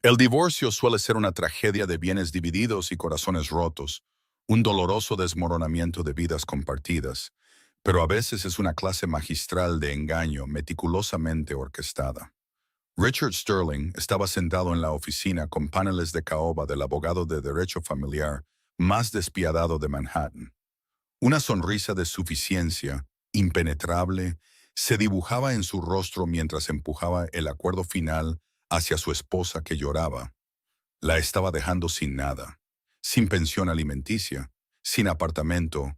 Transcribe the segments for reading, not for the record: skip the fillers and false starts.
El divorcio suele ser una tragedia de bienes divididos y corazones rotos, un doloroso desmoronamiento de vidas compartidas, pero a veces es una clase magistral de engaño meticulosamente orquestada. Richard Sterling estaba sentado en la oficina con paneles de caoba del abogado de derecho familiar más despiadado de Manhattan. Una sonrisa de suficiencia, impenetrable, se dibujaba en su rostro mientras empujaba el acuerdo final hacia su esposa que lloraba. La estaba dejando sin nada, sin pensión alimenticia, sin apartamento,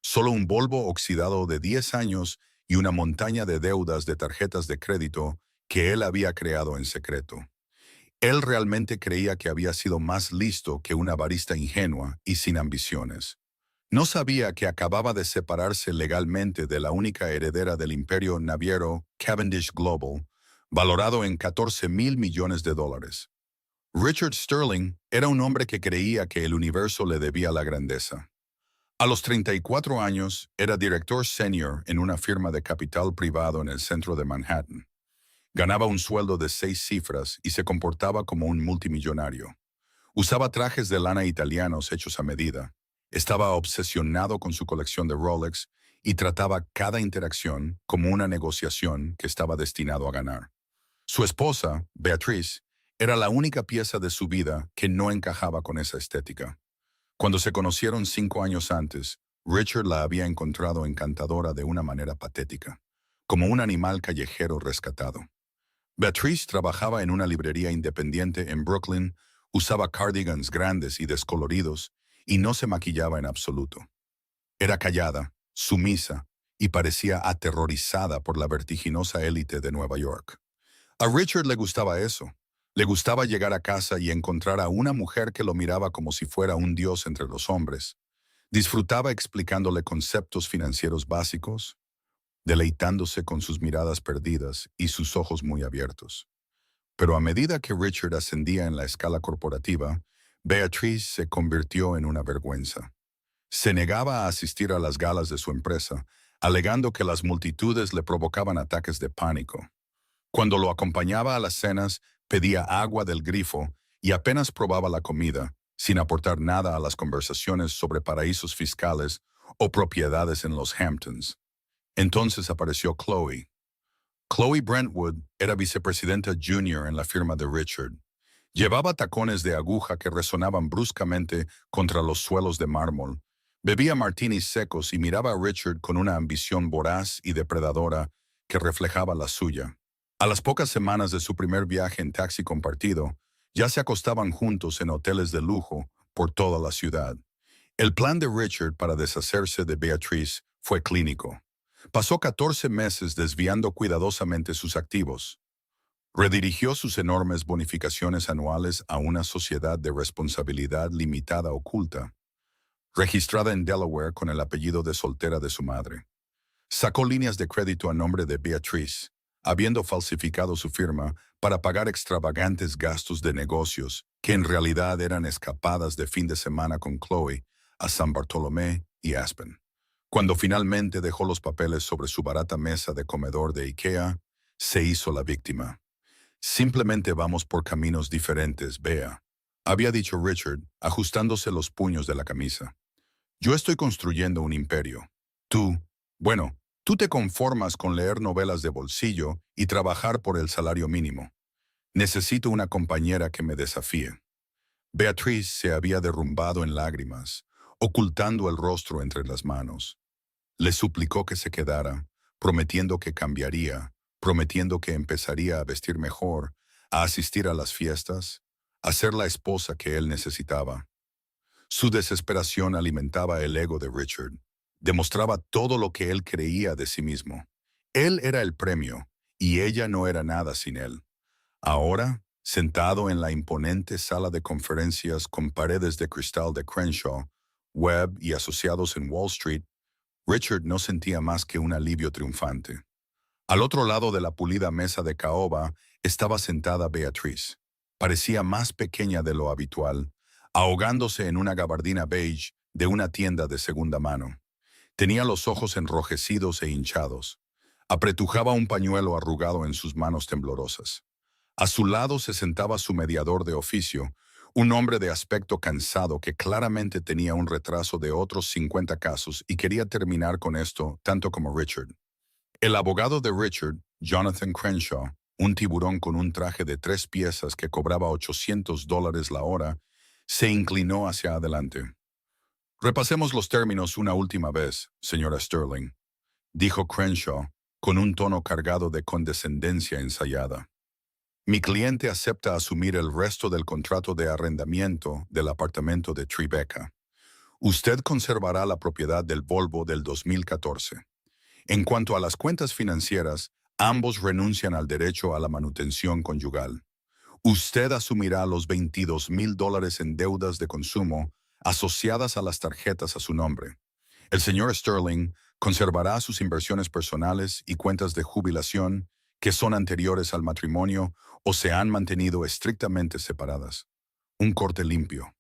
solo un Volvo oxidado de 10 años y una montaña de deudas de tarjetas de crédito que él había creado en secreto. Él realmente creía que había sido más listo que una barista ingenua y sin ambiciones. No sabía que acababa de separarse legalmente de la única heredera del imperio naviero Cavendish Global, valorado en 14.000 millones de dólares. Richard Sterling era un hombre que creía que el universo le debía la grandeza. A los 34 años, era director senior en una firma de capital privado en el centro de Manhattan. Ganaba un sueldo de 6 cifras y se comportaba como un multimillonario. Usaba trajes de lana italianos hechos a medida. Estaba obsesionado con su colección de Rolex y trataba cada interacción como una negociación que estaba destinado a ganar. Su esposa, Beatriz, era la única pieza de su vida que no encajaba con esa estética. Cuando se conocieron 5 años antes, Richard la había encontrado encantadora de una manera patética, como un animal callejero rescatado. Beatriz trabajaba en una librería independiente en Brooklyn, usaba cardigans grandes y descoloridos y no se maquillaba en absoluto. Era callada, sumisa y parecía aterrorizada por la vertiginosa élite de Nueva York. A Richard le gustaba eso. Le gustaba llegar a casa y encontrar a una mujer que lo miraba como si fuera un dios entre los hombres. Disfrutaba explicándole conceptos financieros básicos, deleitándose con sus miradas perdidas y sus ojos muy abiertos. Pero a medida que Richard ascendía en la escala corporativa, Beatriz se convirtió en una vergüenza. Se negaba a asistir a las galas de su empresa, alegando que las multitudes le provocaban ataques de pánico. Cuando lo acompañaba a las cenas, pedía agua del grifo y apenas probaba la comida, sin aportar nada a las conversaciones sobre paraísos fiscales o propiedades en los Hamptons. Entonces apareció Chloe. Chloe Brentwood era vicepresidenta junior en la firma de Richard. Llevaba tacones de aguja que resonaban bruscamente contra los suelos de mármol. Bebía martinis secos y miraba a Richard con una ambición voraz y depredadora que reflejaba la suya. A las pocas semanas de su primer viaje en taxi compartido, ya se acostaban juntos en hoteles de lujo por toda la ciudad. El plan de Richard para deshacerse de Beatriz fue clínico. Pasó 14 meses desviando cuidadosamente sus activos. Redirigió sus enormes bonificaciones anuales a una sociedad de responsabilidad limitada oculta, registrada en Delaware con el apellido de soltera de su madre. Sacó líneas de crédito a nombre de Beatriz, habiendo falsificado su firma para pagar extravagantes gastos de negocios que en realidad eran escapadas de fin de semana con Chloe a San Bartolomé y Aspen. Cuando finalmente dejó los papeles sobre su barata mesa de comedor de IKEA, se hizo la víctima. Simplemente vamos por caminos diferentes, Bea, había dicho Richard, ajustándose los puños de la camisa. Yo estoy construyendo un imperio. Tú, bueno, tú te conformas con leer novelas de bolsillo y trabajar por el salario mínimo. Necesito una compañera que me desafíe. Beatriz se había derrumbado en lágrimas, ocultando el rostro entre las manos. Le suplicó que se quedara, prometiendo que cambiaría, prometiendo que empezaría a vestir mejor, a asistir a las fiestas, a ser la esposa que él necesitaba. Su desesperación alimentaba el ego de Richard. Demostraba todo lo que él creía de sí mismo. Él era el premio, y ella no era nada sin él. Ahora, sentado en la imponente sala de conferencias con paredes de cristal de Crenshaw, Webb y asociados en Wall Street, Richard no sentía más que un alivio triunfante. Al otro lado de la pulida mesa de caoba estaba sentada Beatriz. Parecía más pequeña de lo habitual, ahogándose en una gabardina beige de una tienda de segunda mano. Tenía los ojos enrojecidos e hinchados. Apretujaba un pañuelo arrugado en sus manos temblorosas. A su lado se sentaba su mediador de oficio, un hombre de aspecto cansado que claramente tenía un retraso de otros 50 casos y quería terminar con esto tanto como Richard. El abogado de Richard, Jonathan Crenshaw, un tiburón con un traje de 3 piezas que cobraba $800 la hora, se inclinó hacia adelante. Repasemos los términos una última vez, señora Sterling, dijo Crenshaw, con un tono cargado de condescendencia ensayada. Mi cliente acepta asumir el resto del contrato de arrendamiento del apartamento de Tribeca. Usted conservará la propiedad del Volvo del 2014. En cuanto a las cuentas financieras, ambos renuncian al derecho a la manutención conyugal. Usted asumirá los $22,000 en deudas de consumo asociadas a las tarjetas a su nombre. El señor Sterling conservará sus inversiones personales y cuentas de jubilación que son anteriores al matrimonio o se han mantenido estrictamente separadas. Un corte limpio.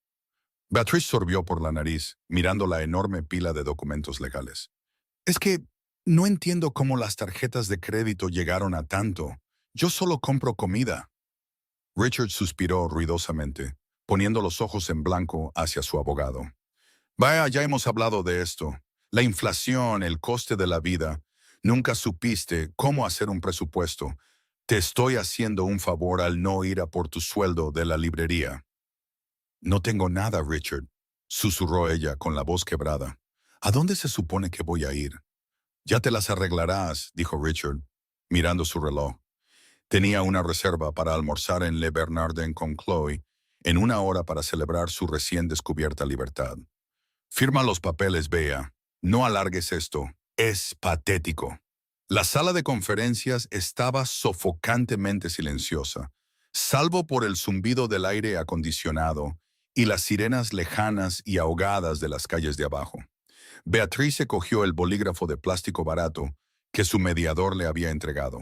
Beatriz sorbió por la nariz, mirando la enorme pila de documentos legales. Es que no entiendo cómo las tarjetas de crédito llegaron a tanto. Yo solo compro comida. Richard suspiró ruidosamente, poniendo los ojos en blanco hacia su abogado. Vaya, ya hemos hablado de esto. La inflación, el coste de la vida. Nunca supiste cómo hacer un presupuesto. Te estoy haciendo un favor al no ir a por tu sueldo de la librería. No tengo nada, Richard, susurró ella con la voz quebrada. ¿A dónde se supone que voy a ir? Ya te las arreglarás, dijo Richard, mirando su reloj. Tenía una reserva para almorzar en Le Bernardin con Chloe en 1 hora para celebrar su recién descubierta libertad. Firma los papeles, Bea. No alargues esto. Es patético. La sala de conferencias estaba sofocantemente silenciosa, salvo por el zumbido del aire acondicionado y las sirenas lejanas y ahogadas de las calles de abajo. Beatriz se cogió el bolígrafo de plástico barato que su mediador le había entregado.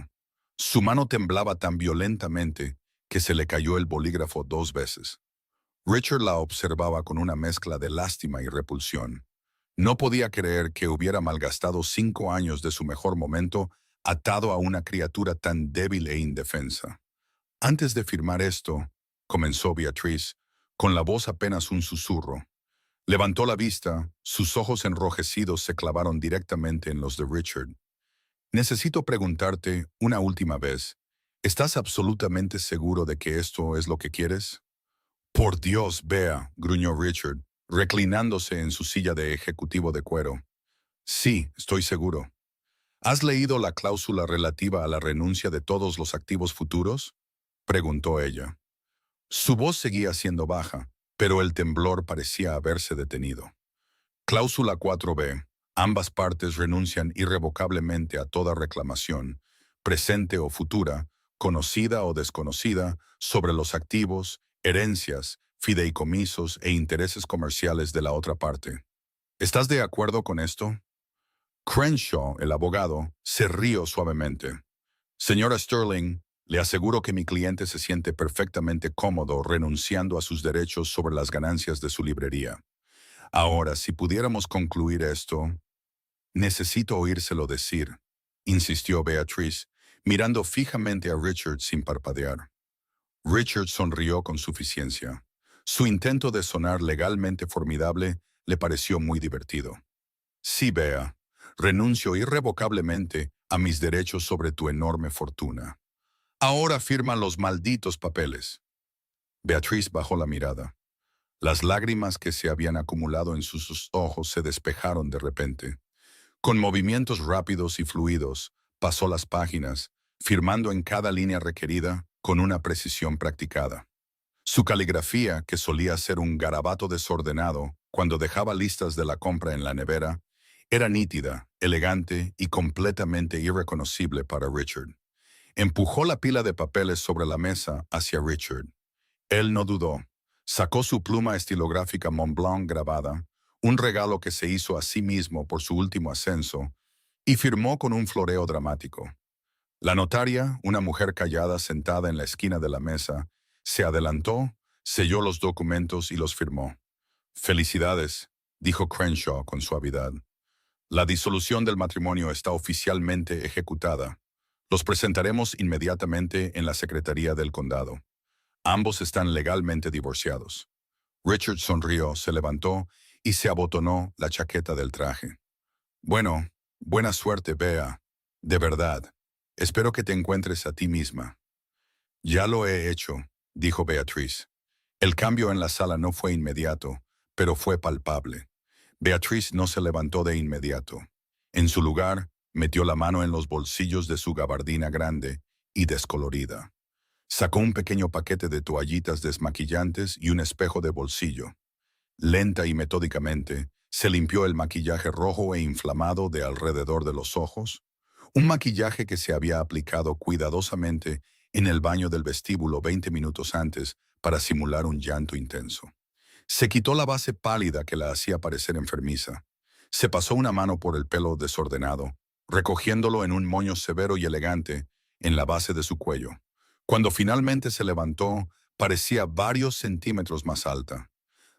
Su mano temblaba tan violentamente que se le cayó el bolígrafo 2 veces. Richard la observaba con una mezcla de lástima y repulsión. No podía creer que hubiera malgastado 5 años de su mejor momento atado a una criatura tan débil e indefensa. Antes de firmar esto, comenzó Beatriz, con la voz apenas un susurro. Levantó la vista, sus ojos enrojecidos se clavaron directamente en los de Richard. Necesito preguntarte una última vez, ¿estás absolutamente seguro de que esto es lo que quieres? Por Dios, Bea, gruñó Richard, reclinándose en su silla de ejecutivo de cuero. Sí, estoy seguro. ¿Has leído la cláusula relativa a la renuncia de todos los activos futuros? Preguntó ella. Su voz seguía siendo baja, pero el temblor parecía haberse detenido. Cláusula 4b. Ambas partes renuncian irrevocablemente a toda reclamación, presente o futura, conocida o desconocida, sobre los activos, herencias, fideicomisos e intereses comerciales de la otra parte. ¿Estás de acuerdo con esto? Crenshaw, el abogado, se rió suavemente. Señora Sterling, le aseguro que mi cliente se siente perfectamente cómodo renunciando a sus derechos sobre las ganancias de su librería. Ahora, si pudiéramos concluir esto, necesito oírselo decir, insistió Beatriz, mirando fijamente a Richard sin parpadear. Richard sonrió con suficiencia. Su intento de sonar legalmente formidable le pareció muy divertido. Sí, Bea, renuncio irrevocablemente a mis derechos sobre tu enorme fortuna. Ahora firma los malditos papeles. Beatriz bajó la mirada. Las lágrimas que se habían acumulado en sus ojos se despejaron de repente. Con movimientos rápidos y fluidos, pasó las páginas, firmando en cada línea requerida con una precisión practicada. Su caligrafía, que solía ser un garabato desordenado cuando dejaba listas de la compra en la nevera, era nítida, elegante y completamente irreconocible para Richard. Empujó la pila de papeles sobre la mesa hacia Richard. Él no dudó. Sacó su pluma estilográfica Montblanc grabada, un regalo que se hizo a sí mismo por su último ascenso, y firmó con un floreo dramático. La notaria, una mujer callada sentada en la esquina de la mesa, se adelantó, selló los documentos y los firmó. «Felicidades», dijo Crenshaw con suavidad. «La disolución del matrimonio está oficialmente ejecutada. Los presentaremos inmediatamente en la Secretaría del Condado. Ambos están legalmente divorciados. Richard sonrió, se levantó y se abotonó la chaqueta del traje. Bueno, buena suerte, Bea. De verdad. Espero que te encuentres a ti misma. Ya lo he hecho, dijo Beatriz. El cambio en la sala no fue inmediato, pero fue palpable. Beatriz no se levantó de inmediato. En su lugar, metió la mano en los bolsillos de su gabardina grande y descolorida. Sacó un pequeño paquete de toallitas desmaquillantes y un espejo de bolsillo. Lenta y metódicamente, se limpió el maquillaje rojo e inflamado de alrededor de los ojos, un maquillaje que se había aplicado cuidadosamente en el baño del vestíbulo 20 minutos antes para simular un llanto intenso. Se quitó la base pálida que la hacía parecer enfermiza. Se pasó una mano por el pelo desordenado, recogiéndolo en un moño severo y elegante en la base de su cuello. Cuando finalmente se levantó, parecía varios centímetros más alta.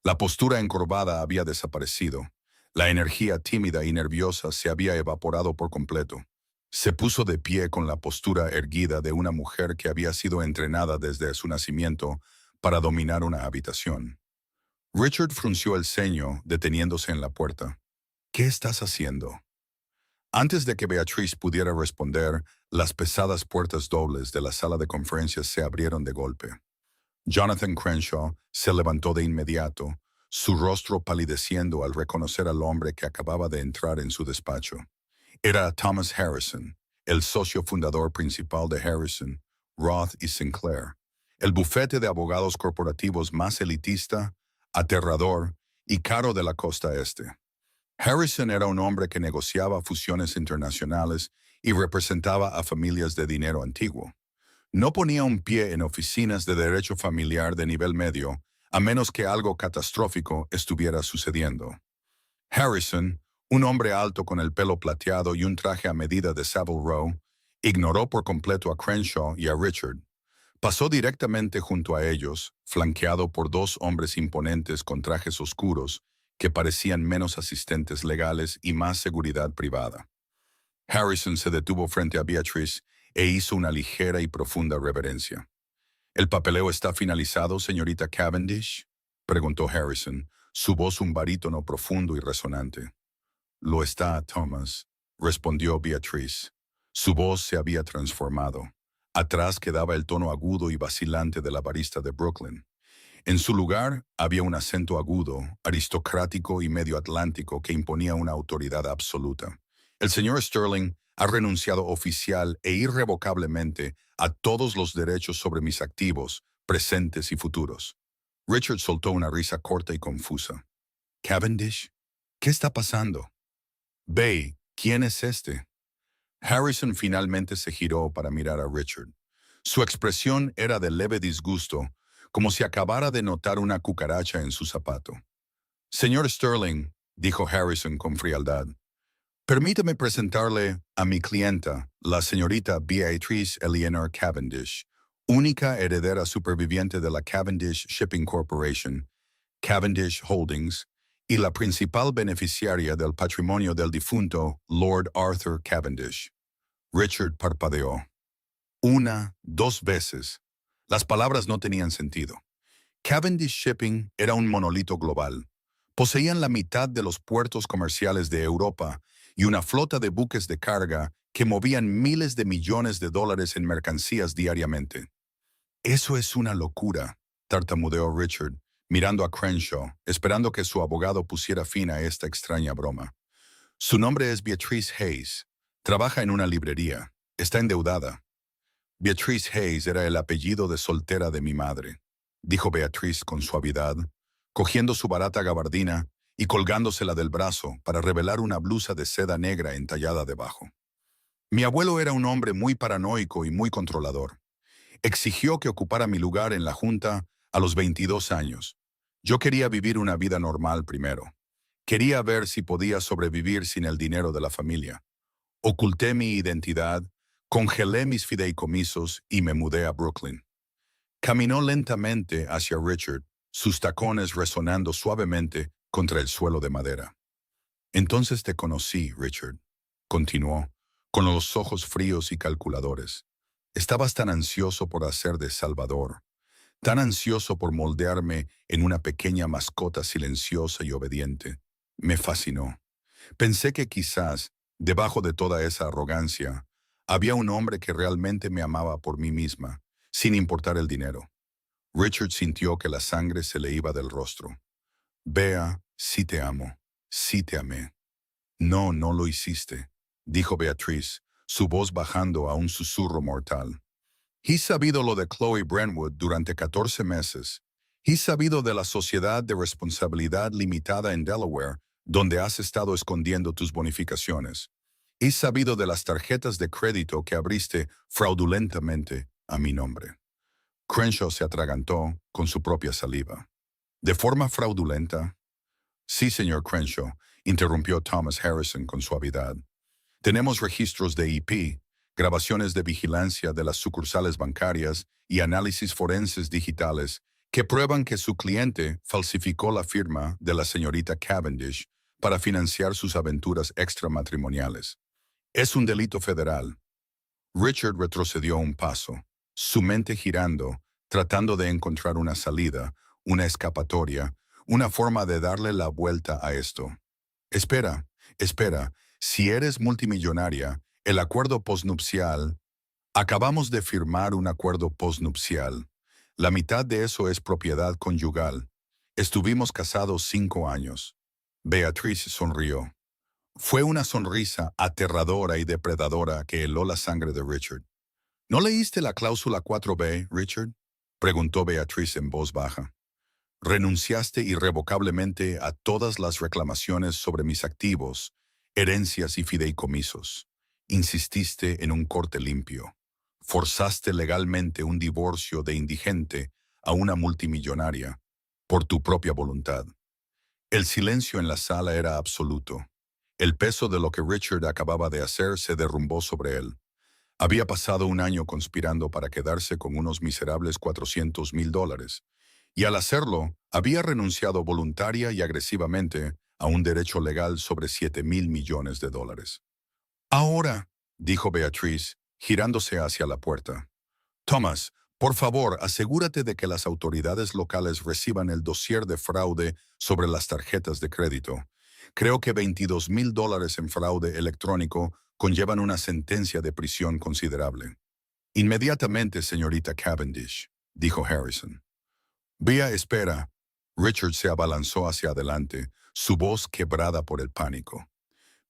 La postura encorvada había desaparecido. La energía tímida y nerviosa se había evaporado por completo. Se puso de pie con la postura erguida de una mujer que había sido entrenada desde su nacimiento para dominar una habitación. Richard frunció el ceño, deteniéndose en la puerta. ¿Qué estás haciendo? Antes de que Beatriz pudiera responder, las pesadas puertas dobles de la sala de conferencias se abrieron de golpe. Jonathan Crenshaw se levantó de inmediato, su rostro palideciendo al reconocer al hombre que acababa de entrar en su despacho. Era Thomas Harrison, el socio fundador principal de Harrison, Roth y Sinclair, el bufete de abogados corporativos más elitista, aterrador y caro de la costa este. Harrison era un hombre que negociaba fusiones internacionales y representaba a familias de dinero antiguo. No ponía un pie en oficinas de derecho familiar de nivel medio, a menos que algo catastrófico estuviera sucediendo. Harrison, un hombre alto con el pelo plateado y un traje a medida de Savile Row, ignoró por completo a Crenshaw y a Richard. Pasó directamente junto a ellos, flanqueado por dos hombres imponentes con trajes oscuros que parecían menos asistentes legales y más seguridad privada. Harrison se detuvo frente a Beatriz e hizo una ligera y profunda reverencia. ¿El papeleo está finalizado, señorita Cavendish?, preguntó Harrison, su voz un barítono profundo y resonante. Lo está, Thomas, respondió Beatriz. Su voz se había transformado. Atrás quedaba el tono agudo y vacilante de la barista de Brooklyn. En su lugar había un acento agudo, aristocrático y medio atlántico que imponía una autoridad absoluta. El señor Sterling ha renunciado oficial e irrevocablemente a todos los derechos sobre mis activos, presentes y futuros. Richard soltó una risa corta y confusa. ¿Cavendish? ¿Qué está pasando? Bay, ¿quién es este? Harrison finalmente se giró para mirar a Richard. Su expresión era de leve disgusto, como si acabara de notar una cucaracha en su zapato. Señor Sterling, dijo Harrison con frialdad, permítame presentarle a mi clienta, la señorita Beatrice Eleanor Cavendish, única heredera superviviente de la Cavendish Shipping Corporation, Cavendish Holdings, y la principal beneficiaria del patrimonio del difunto Lord Arthur Cavendish. Richard parpadeó. Una, dos veces. Las palabras no tenían sentido. Cavendish Shipping era un monolito global. Poseían la mitad de los puertos comerciales de Europa y una flota de buques de carga que movían miles de millones de dólares en mercancías diariamente. Eso es una locura, tartamudeó Richard, mirando a Crenshaw, esperando que su abogado pusiera fin a esta extraña broma. Su nombre es Beatrice Hayes. Trabaja en una librería. Está endeudada. Beatrice Hayes era el apellido de soltera de mi madre, dijo Beatriz con suavidad, cogiendo su barata gabardina y colgándosela del brazo para revelar una blusa de seda negra entallada debajo. Mi abuelo era un hombre muy paranoico y muy controlador. Exigió que ocupara mi lugar en la junta a los 22 años. Yo quería vivir una vida normal primero. Quería ver si podía sobrevivir sin el dinero de la familia. Oculté mi identidad, congelé mis fideicomisos y me mudé a Brooklyn. Caminó lentamente hacia Richard, sus tacones resonando suavemente contra el suelo de madera. Entonces te conocí, Richard, continuó, con los ojos fríos y calculadores. Estabas tan ansioso por hacer de Salvador, tan ansioso por moldearme en una pequeña mascota silenciosa y obediente. Me fascinó. Pensé que quizás, debajo de toda esa arrogancia, había un hombre que realmente me amaba por mí misma, sin importar el dinero. Richard sintió que la sangre se le iba del rostro. Bea, sí te amo, sí te amé. No, no lo hiciste, dijo Beatriz, su voz bajando a un susurro mortal. He sabido lo de Chloe Brentwood durante 14 meses. He sabido de la sociedad de responsabilidad limitada en Delaware, donde has estado escondiendo tus bonificaciones. He sabido de las tarjetas de crédito que abriste fraudulentamente a mi nombre. Crenshaw se atragantó con su propia saliva. ¿De forma fraudulenta? Sí, señor Crenshaw, interrumpió Thomas Harrison con suavidad. Tenemos registros de IP, grabaciones de vigilancia de las sucursales bancarias y análisis forenses digitales que prueban que su cliente falsificó la firma de la señorita Cavendish para financiar sus aventuras extramatrimoniales. Es un delito federal. Richard retrocedió un paso, su mente girando, tratando de encontrar una salida, una escapatoria, una forma de darle la vuelta a esto. Espera, espera, si eres multimillonaria, el acuerdo postnupcial. Acabamos de firmar un acuerdo postnupcial. La mitad de eso es propiedad conyugal. Estuvimos casados 5 años. Beatriz sonrió. Fue una sonrisa aterradora y depredadora que heló la sangre de Richard. ¿No leíste la cláusula 4B, Richard?, preguntó Beatriz en voz baja. Renunciaste irrevocablemente a todas las reclamaciones sobre mis activos, herencias y fideicomisos. Insististe en un corte limpio. Forzaste legalmente un divorcio de indigente a una multimillonaria, por tu propia voluntad. El silencio en la sala era absoluto. El peso de lo que Richard acababa de hacer se derrumbó sobre él. Había pasado un año conspirando para quedarse con unos miserables $400,000, y al hacerlo, había renunciado voluntaria y agresivamente a un derecho legal sobre $7,000 millones. Ahora, dijo Beatriz, girándose hacia la puerta. Thomas, por favor, asegúrate de que las autoridades locales reciban el dossier de fraude sobre las tarjetas de crédito. Creo que $22,000 en fraude electrónico conllevan una sentencia de prisión considerable. Inmediatamente, señorita Cavendish, dijo Harrison. Vía, espera. Richard se abalanzó hacia adelante, su voz quebrada por el pánico.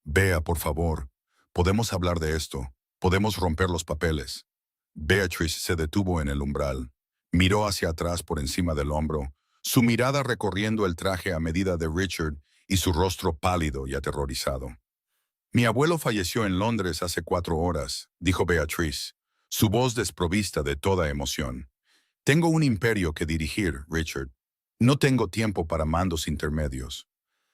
Vea, por favor. Podemos hablar de esto. Podemos romper los papeles. Beatriz se detuvo en el umbral. Miró hacia atrás por encima del hombro, su mirada recorriendo el traje a medida de Richard y su rostro pálido y aterrorizado. Mi abuelo falleció en Londres hace 4 horas, dijo Beatriz, su voz desprovista de toda emoción. Tengo un imperio que dirigir, Richard. No tengo tiempo para mandos intermedios.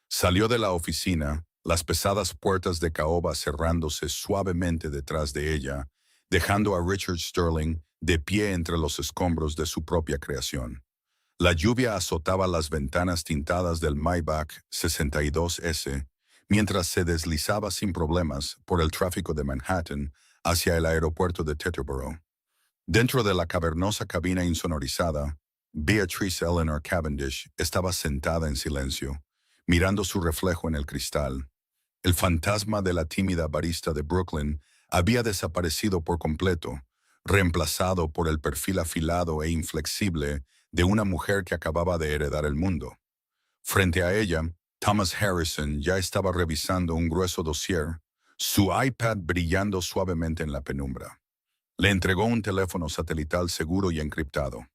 Salió de la oficina, las pesadas puertas de caoba cerrándose suavemente detrás de ella, dejando a Richard Sterling de pie entre los escombros de su propia creación. La lluvia azotaba las ventanas tintadas del Maybach 62S, mientras se deslizaba sin problemas por el tráfico de Manhattan hacia el aeropuerto de Teterboro. Dentro de la cavernosa cabina insonorizada, Beatrice Eleanor Cavendish estaba sentada en silencio, mirando su reflejo en el cristal. El fantasma de la tímida barista de Brooklyn había desaparecido por completo, reemplazado por el perfil afilado e inflexible de una mujer que acababa de heredar el mundo. Frente a ella, Thomas Harrison ya estaba revisando un grueso dossier, su iPad brillando suavemente en la penumbra. Le entregó un teléfono satelital seguro y encriptado.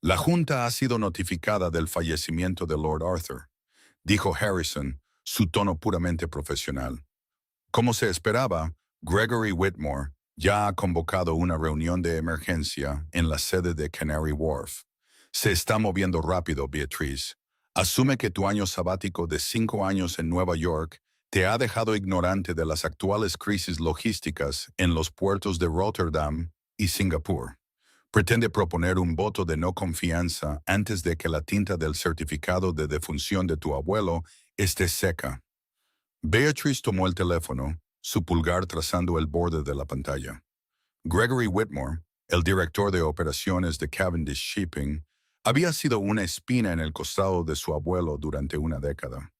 La Junta ha sido notificada del fallecimiento de Lord Arthur, dijo Harrison, su tono puramente profesional. Como se esperaba, Gregory Whitmore ya ha convocado una reunión de emergencia en la sede de Canary Wharf. Se está moviendo rápido, Beatriz. Asume que tu año sabático de 5 años en Nueva York te ha dejado ignorante de las actuales crisis logísticas en los puertos de Rotterdam y Singapur. Pretende proponer un voto de no confianza antes de que la tinta del certificado de defunción de tu abuelo esté seca. Beatrice tomó el teléfono, su pulgar trazando el borde de la pantalla. Gregory Whitmore, el director de operaciones de Cavendish Shipping, había sido una espina en el costado de su abuelo durante una década.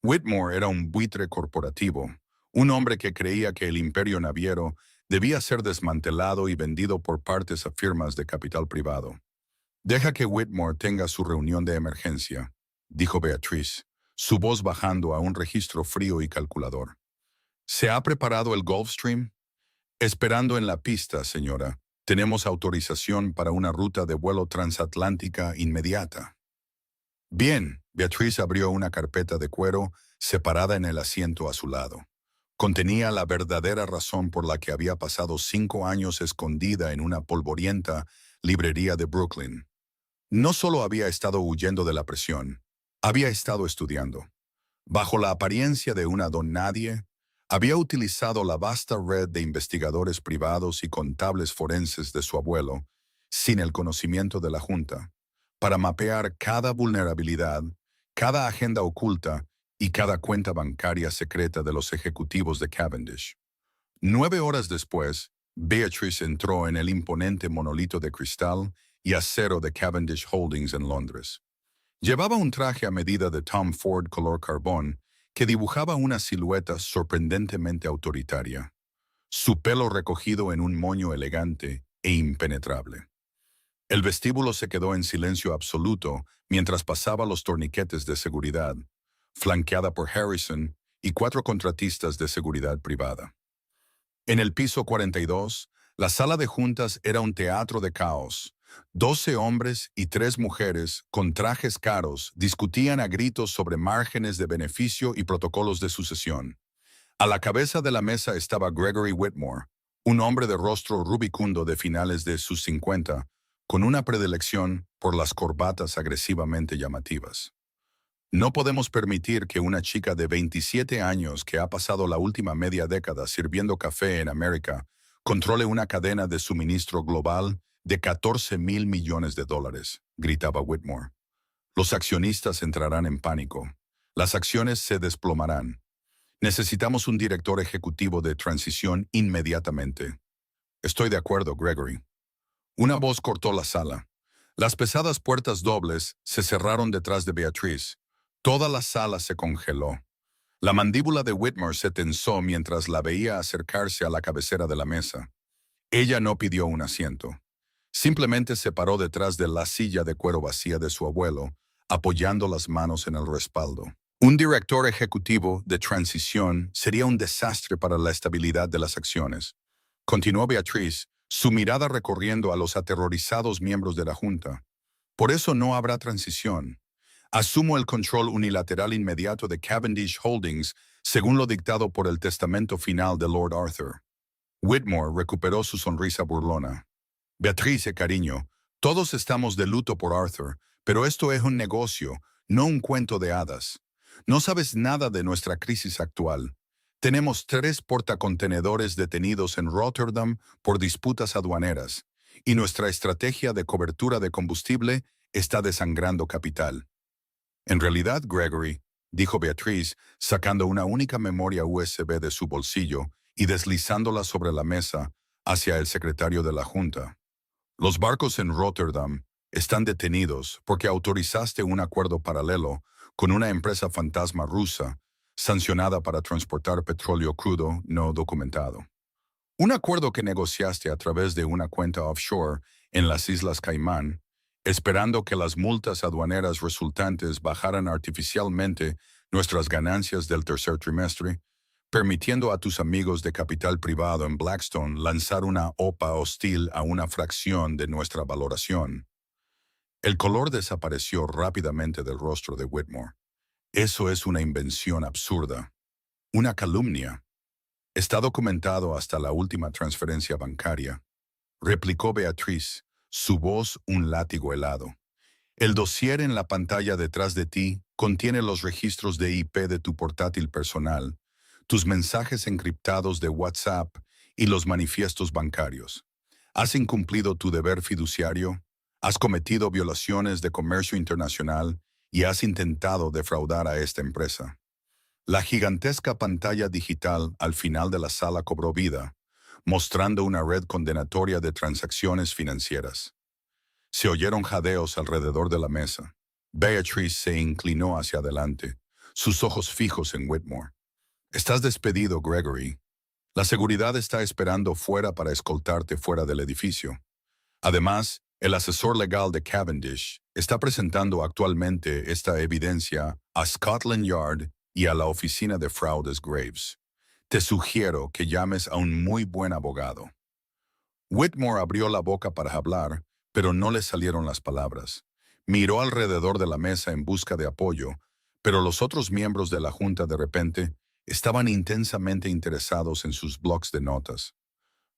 Whitmore era un buitre corporativo, un hombre que creía que el imperio naviero debía ser desmantelado y vendido por partes a firmas de capital privado. «Deja que Whitmore tenga su reunión de emergencia», dijo Beatriz, su voz bajando a un registro frío y calculador. «¿Se ha preparado el Gulfstream?» «Esperando en la pista, señora. Tenemos autorización para una ruta de vuelo transatlántica inmediata». Bien, Beatriz abrió una carpeta de cuero separada en el asiento a su lado. Contenía la verdadera razón por la que había pasado 5 años escondida en una polvorienta librería de Brooklyn. No solo había estado huyendo de la presión, había estado estudiando. Bajo la apariencia de una don nadie, había utilizado la vasta red de investigadores privados y contables forenses de su abuelo, sin el conocimiento de la Junta, para mapear cada vulnerabilidad, cada agenda oculta y cada cuenta bancaria secreta de los ejecutivos de Cavendish. 9 horas después, Beatrice entró en el imponente monolito de cristal y acero de Cavendish Holdings en Londres. Llevaba un traje a medida de Tom Ford color carbón que dibujaba una silueta sorprendentemente autoritaria, su pelo recogido en un moño elegante e impenetrable. El vestíbulo se quedó en silencio absoluto mientras pasaba los torniquetes de seguridad, flanqueada por Harrison y 4 contratistas de seguridad privada. En el piso 42, la sala de juntas era un teatro de caos. 12 hombres y 3 mujeres con trajes caros discutían a gritos sobre márgenes de beneficio y protocolos de sucesión. A la cabeza de la mesa estaba Gregory Whitmore, un hombre de rostro rubicundo de finales de sus 50, con una predilección por las corbatas agresivamente llamativas. No podemos permitir que una chica de 27 años que ha pasado la última media década sirviendo café en América controle una cadena de suministro global de 14,000 millones de dólares, gritaba Whitmore. Los accionistas entrarán en pánico. Las acciones se desplomarán. Necesitamos un director ejecutivo de transición inmediatamente. Estoy de acuerdo, Gregory. Una voz cortó la sala. Las pesadas puertas dobles se cerraron detrás de Beatriz. Toda la sala se congeló. La mandíbula de Whitmore se tensó mientras la veía acercarse a la cabecera de la mesa. Ella no pidió un asiento. Simplemente se paró detrás de la silla de cuero vacía de su abuelo, apoyando las manos en el respaldo. Un director ejecutivo de transición sería un desastre para la estabilidad de las acciones. Continuó Beatriz, su mirada recorriendo a los aterrorizados miembros de la Junta. Por eso no habrá transición. Asumo el control unilateral inmediato de Cavendish Holdings, según lo dictado por el testamento final de Lord Arthur. Whitmore recuperó su sonrisa burlona. Beatriz, cariño, todos estamos de luto por Arthur, pero esto es un negocio, no un cuento de hadas. No sabes nada de nuestra crisis actual. Tenemos 3 portacontenedores detenidos en Rotterdam por disputas aduaneras, y nuestra estrategia de cobertura de combustible está desangrando capital. En realidad, Gregory, dijo Beatriz, sacando una única memoria USB de su bolsillo y deslizándola sobre la mesa hacia el secretario de la Junta. Los barcos en Rotterdam están detenidos porque autorizaste un acuerdo paralelo con una empresa fantasma rusa sancionada para transportar petróleo crudo no documentado. Un acuerdo que negociaste a través de una cuenta offshore en las Islas Caimán, esperando que las multas aduaneras resultantes bajaran artificialmente nuestras ganancias del tercer trimestre, permitiendo a tus amigos de capital privado en Blackstone lanzar una OPA hostil a una fracción de nuestra valoración. El color desapareció rápidamente del rostro de Whitmore. Eso es una invención absurda. Una calumnia. Está documentado hasta la última transferencia bancaria, replicó Beatriz, su voz un látigo helado. El dossier en la pantalla detrás de ti contiene los registros de IP de tu portátil personal, tus mensajes encriptados de WhatsApp y los manifiestos bancarios. ¿Has incumplido tu deber fiduciario? ¿Has cometido violaciones de comercio internacional y has intentado defraudar a esta empresa? La gigantesca pantalla digital al final de la sala cobró vida, mostrando una red condenatoria de transacciones financieras. Se oyeron jadeos alrededor de la mesa. Beatrice se inclinó hacia adelante, sus ojos fijos en Whitmore. Estás despedido, Gregory. La seguridad está esperando fuera para escoltarte fuera del edificio. Además, el asesor legal de Cavendish está presentando actualmente esta evidencia a Scotland Yard y a la oficina de fraudes Graves. Te sugiero que llames a un muy buen abogado. Whitmore abrió la boca para hablar, pero no le salieron las palabras. Miró alrededor de la mesa en busca de apoyo, pero los otros miembros de la junta de repente estaban intensamente interesados en sus blocs de notas.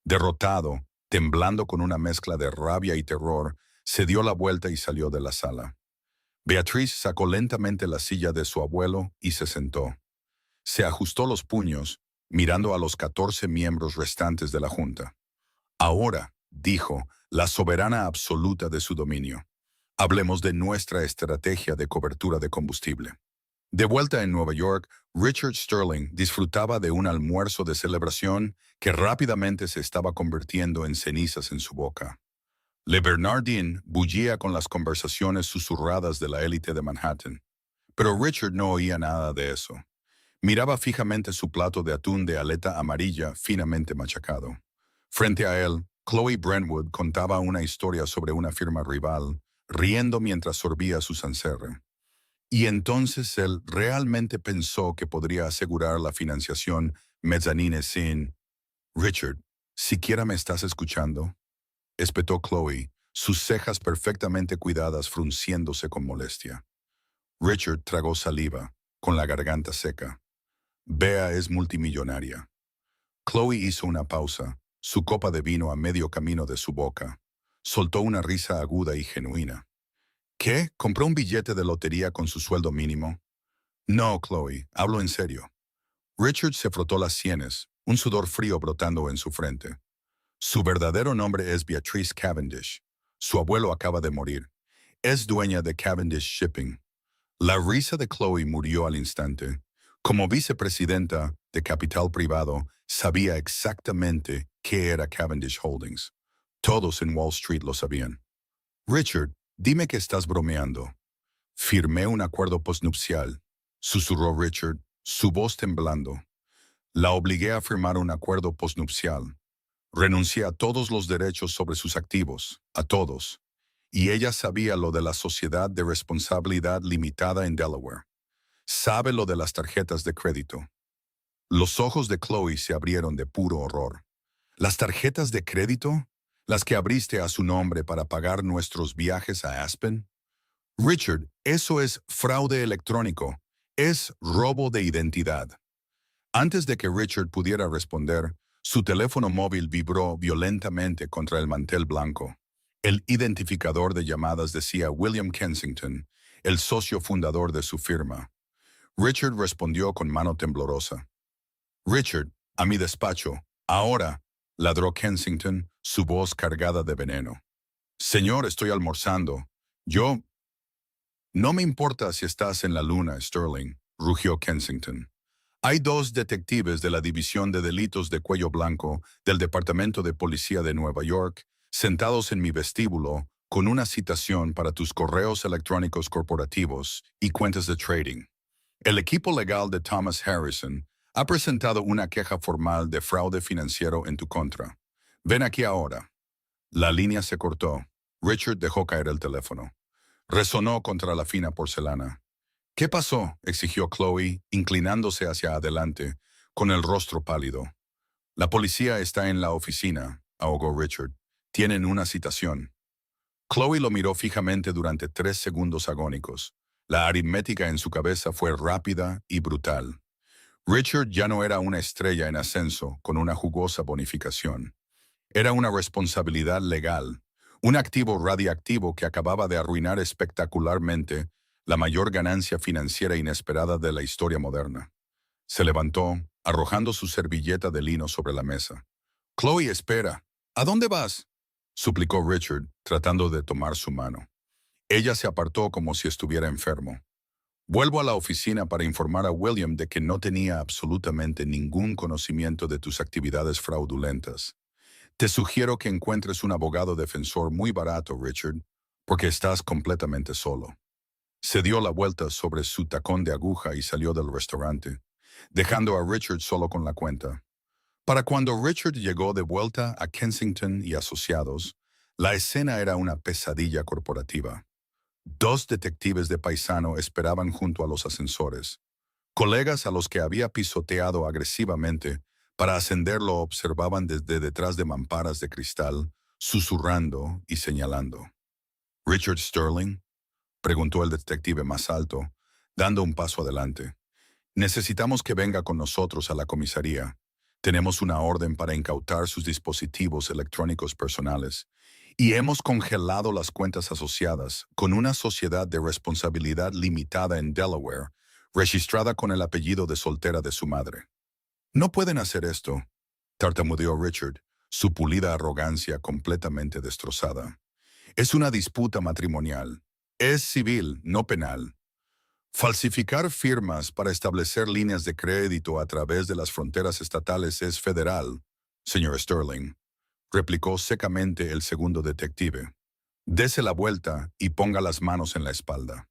Derrotado, temblando con una mezcla de rabia y terror, se dio la vuelta y salió de la sala. Beatrice sacó lentamente la silla de su abuelo y se sentó. Se ajustó los puños, mirando a los 14 miembros restantes de la junta. Ahora, dijo, la soberana absoluta de su dominio. Hablemos de nuestra estrategia de cobertura de combustible. De vuelta en Nueva York, Richard Sterling disfrutaba de un almuerzo de celebración que rápidamente se estaba convirtiendo en cenizas en su boca. Le Bernardin bullía con las conversaciones susurradas de la élite de Manhattan. Pero Richard no oía nada de eso. Miraba fijamente su plato de atún de aleta amarilla finamente machacado. Frente a él, Chloe Brentwood contaba una historia sobre una firma rival, riendo mientras sorbía su Sancerre. Y entonces él realmente pensó que podría asegurar la financiación mezzanine sin... Richard, ¿siquiera me estás escuchando? Espetó Chloe, sus cejas perfectamente cuidadas frunciéndose con molestia. Richard tragó saliva, con la garganta seca. Bea es multimillonaria. Chloe hizo una pausa, su copa de vino a medio camino de su boca. Soltó una risa aguda y genuina. ¿Qué? ¿Compró un billete de lotería con su sueldo mínimo? No, Chloe, hablo en serio. Richard se frotó las sienes, un sudor frío brotando en su frente. Su verdadero nombre es Beatrice Cavendish. Su abuelo acaba de morir. Es dueña de Cavendish Shipping. La risa de Chloe murió al instante. Como vicepresidenta de capital privado, sabía exactamente qué era Cavendish Holdings. Todos en Wall Street lo sabían. Richard, dime que estás bromeando. Firmé un acuerdo postnupcial, susurró Richard, su voz temblando. La obligué a firmar un acuerdo postnupcial. Renuncié a todos los derechos sobre sus activos, a todos. Y ella sabía lo de la sociedad de responsabilidad limitada en Delaware. Sabe lo de las tarjetas de crédito. Los ojos de Chloe se abrieron de puro horror. ¿Las tarjetas de crédito? ¿Las que abriste a su nombre para pagar nuestros viajes a Aspen? Richard, eso es fraude electrónico. Es robo de identidad. Antes de que Richard pudiera responder, su teléfono móvil vibró violentamente contra el mantel blanco. El identificador de llamadas decía William Kensington, el socio fundador de su firma. Richard respondió con mano temblorosa. Richard, a mi despacho, ahora, ladró Kensington, su voz cargada de veneno. Señor, estoy almorzando. Yo... No me importa si estás en la luna, Sterling, rugió Kensington. Hay dos detectives de la División de Delitos de Cuello Blanco del Departamento de Policía de Nueva York sentados en mi vestíbulo con una citación para tus correos electrónicos corporativos y cuentas de trading. El equipo legal de Thomas Harrison ha presentado una queja formal de fraude financiero en tu contra. Ven aquí ahora. La línea se cortó. Richard dejó caer el teléfono. Resonó contra la fina porcelana. ¿Qué pasó?, exigió Chloe, inclinándose hacia adelante, con el rostro pálido. La policía está en la oficina, ahogó Richard. Tienen una citación. Chloe lo miró fijamente durante 3 segundos agónicos. La aritmética en su cabeza fue rápida y brutal. Richard ya no era una estrella en ascenso con una jugosa bonificación. Era una responsabilidad legal, un activo radiactivo que acababa de arruinar espectacularmente la mayor ganancia financiera inesperada de la historia moderna. Se levantó, arrojando su servilleta de lino sobre la mesa. Chloe, espera. ¿A dónde vas?, suplicó Richard, tratando de tomar su mano. Ella se apartó como si estuviera enfermo. Vuelvo a la oficina para informar a William de que no tenía absolutamente ningún conocimiento de tus actividades fraudulentas. Te sugiero que encuentres un abogado defensor muy barato, Richard, porque estás completamente solo. Se dio la vuelta sobre su tacón de aguja y salió del restaurante, dejando a Richard solo con la cuenta. Para cuando Richard llegó de vuelta a Kensington y Asociados, la escena era una pesadilla corporativa. Dos detectives de paisano esperaban junto a los ascensores. Colegas a los que había pisoteado agresivamente para ascender lo observaban desde detrás de mamparas de cristal, susurrando y señalando. «¿Richard Sterling?», preguntó el detective más alto, dando un paso adelante. «Necesitamos que venga con nosotros a la comisaría. Tenemos una orden para incautar sus dispositivos electrónicos personales y hemos congelado las cuentas asociadas con una sociedad de responsabilidad limitada en Delaware, registrada con el apellido de soltera de su madre». «No pueden hacer esto», tartamudeó Richard, su pulida arrogancia completamente destrozada. «Es una disputa matrimonial. Es civil, no penal. Falsificar firmas para establecer líneas de crédito a través de las fronteras estatales es federal, señor Sterling», replicó secamente el segundo detective. «Dese la vuelta y ponga las manos en la espalda».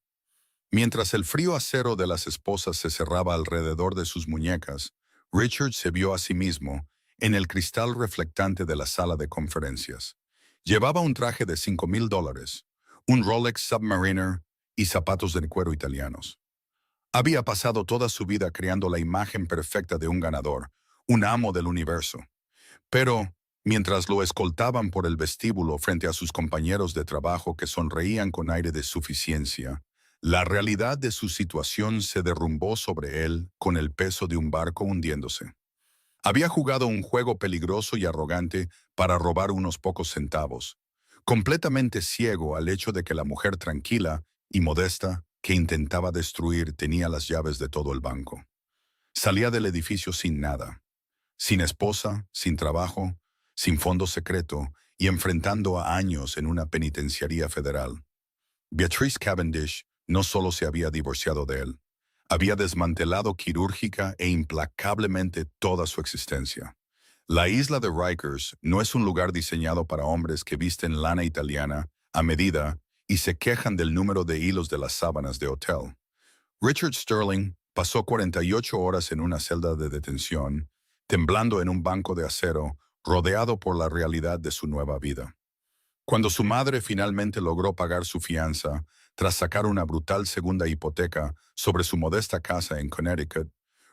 Mientras el frío acero de las esposas se cerraba alrededor de sus muñecas, Richard se vio a sí mismo en el cristal reflectante de la sala de conferencias. Llevaba un traje de $5,000, un Rolex Submariner y zapatos de cuero italianos. Había pasado toda su vida creando la imagen perfecta de un ganador, un amo del universo. Pero, mientras lo escoltaban por el vestíbulo frente a sus compañeros de trabajo que sonreían con aire de suficiencia, la realidad de su situación se derrumbó sobre él con el peso de un barco hundiéndose. Había jugado un juego peligroso y arrogante para robar unos pocos centavos, completamente ciego al hecho de que la mujer tranquila y modesta que intentaba destruir tenía las llaves de todo el banco. Salía del edificio sin nada, sin esposa, sin trabajo, sin fondo secreto y enfrentando a años en una penitenciaría federal. Beatrice Cavendish no solo se había divorciado de él, había desmantelado quirúrgica e implacablemente toda su existencia. La isla de Rikers no es un lugar diseñado para hombres que visten lana italiana a medida y se quejan del número de hilos de las sábanas de hotel. Richard Sterling pasó 48 horas en una celda de detención, temblando en un banco de acero, rodeado por la realidad de su nueva vida. Cuando su madre finalmente logró pagar su fianza, tras sacar una brutal segunda hipoteca sobre su modesta casa en Connecticut,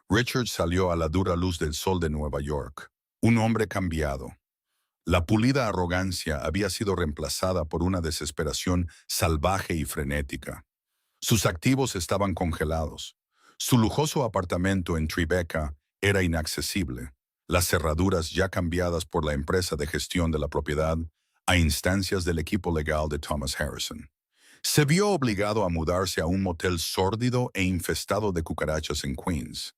Richard salió a la dura luz del sol de Nueva York, un hombre cambiado. La pulida arrogancia había sido reemplazada por una desesperación salvaje y frenética. Sus activos estaban congelados. Su lujoso apartamento en Tribeca era inaccesible, las cerraduras ya cambiadas por la empresa de gestión de la propiedad a instancias del equipo legal de Thomas Harrison. Se vio obligado a mudarse a un motel sórdido e infestado de cucarachas en Queens.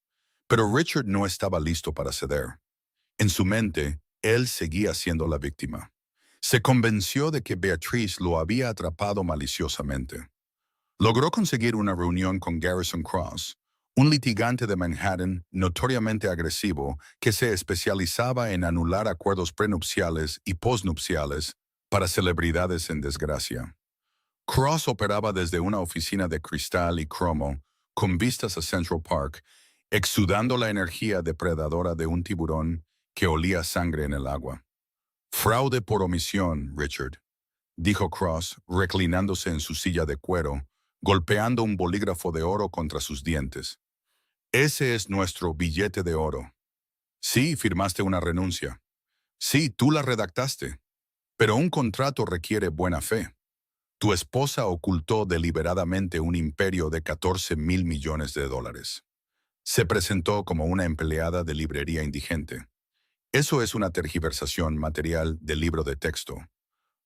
Pero Richard no estaba listo para ceder. En su mente, él seguía siendo la víctima. Se convenció de que Beatrice lo había atrapado maliciosamente. Logró conseguir una reunión con Garrison Cross, un litigante de Manhattan notoriamente agresivo que se especializaba en anular acuerdos prenupciales y postnupciales para celebridades en desgracia. Cross operaba desde una oficina de cristal y cromo, con vistas a Central Park, exudando la energía depredadora de un tiburón que olía sangre en el agua. «Fraude por omisión, Richard», dijo Cross, reclinándose en su silla de cuero, golpeando un bolígrafo de oro contra sus dientes. «Ese es nuestro billete de oro. Sí, firmaste una renuncia. Sí, tú la redactaste. Pero un contrato requiere buena fe. Tu esposa ocultó deliberadamente un imperio de $14,000 millones. Se presentó como una empleada de librería indigente. Eso es una tergiversación material del libro de texto.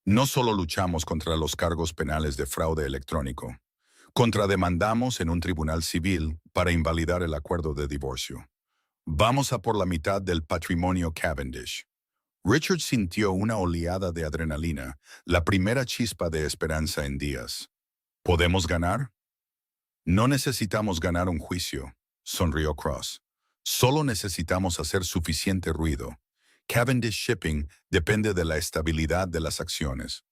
No solo luchamos contra los cargos penales de fraude electrónico. Contrademandamos en un tribunal civil para invalidar el acuerdo de divorcio. Vamos a por la mitad del patrimonio Cavendish». Richard sintió una oleada de adrenalina, la primera chispa de esperanza en días. «¿Podemos ganar?». No necesitamos ganar un juicio, sonrió Cross. Solo necesitamos hacer suficiente ruido. Cavendish Shipping depende de la estabilidad de las acciones.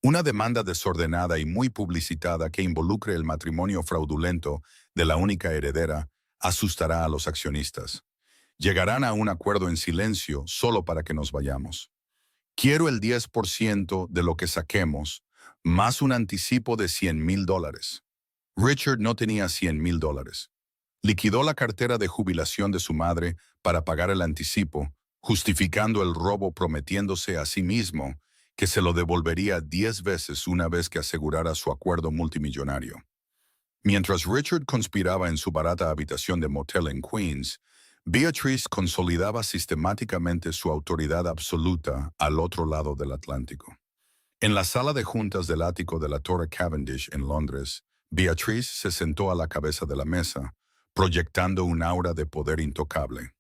Una demanda desordenada y muy publicitada que involucre el matrimonio fraudulento de la única heredera asustará a los accionistas. Llegarán a un acuerdo en silencio solo para que nos vayamos. Quiero el 10% de lo que saquemos, más un anticipo de $100,000. Richard no tenía $100,000. Liquidó la cartera de jubilación de su madre para pagar el anticipo, justificando el robo prometiéndose a sí mismo que se lo devolvería 10 veces una vez que asegurara su acuerdo multimillonario. Mientras Richard conspiraba en su barata habitación de motel en Queens, Beatrice consolidaba sistemáticamente su autoridad absoluta al otro lado del Atlántico. En la sala de juntas del ático de la Torre Cavendish en Londres, Beatrice se sentó a la cabeza de la mesa, proyectando un aura de poder intocable.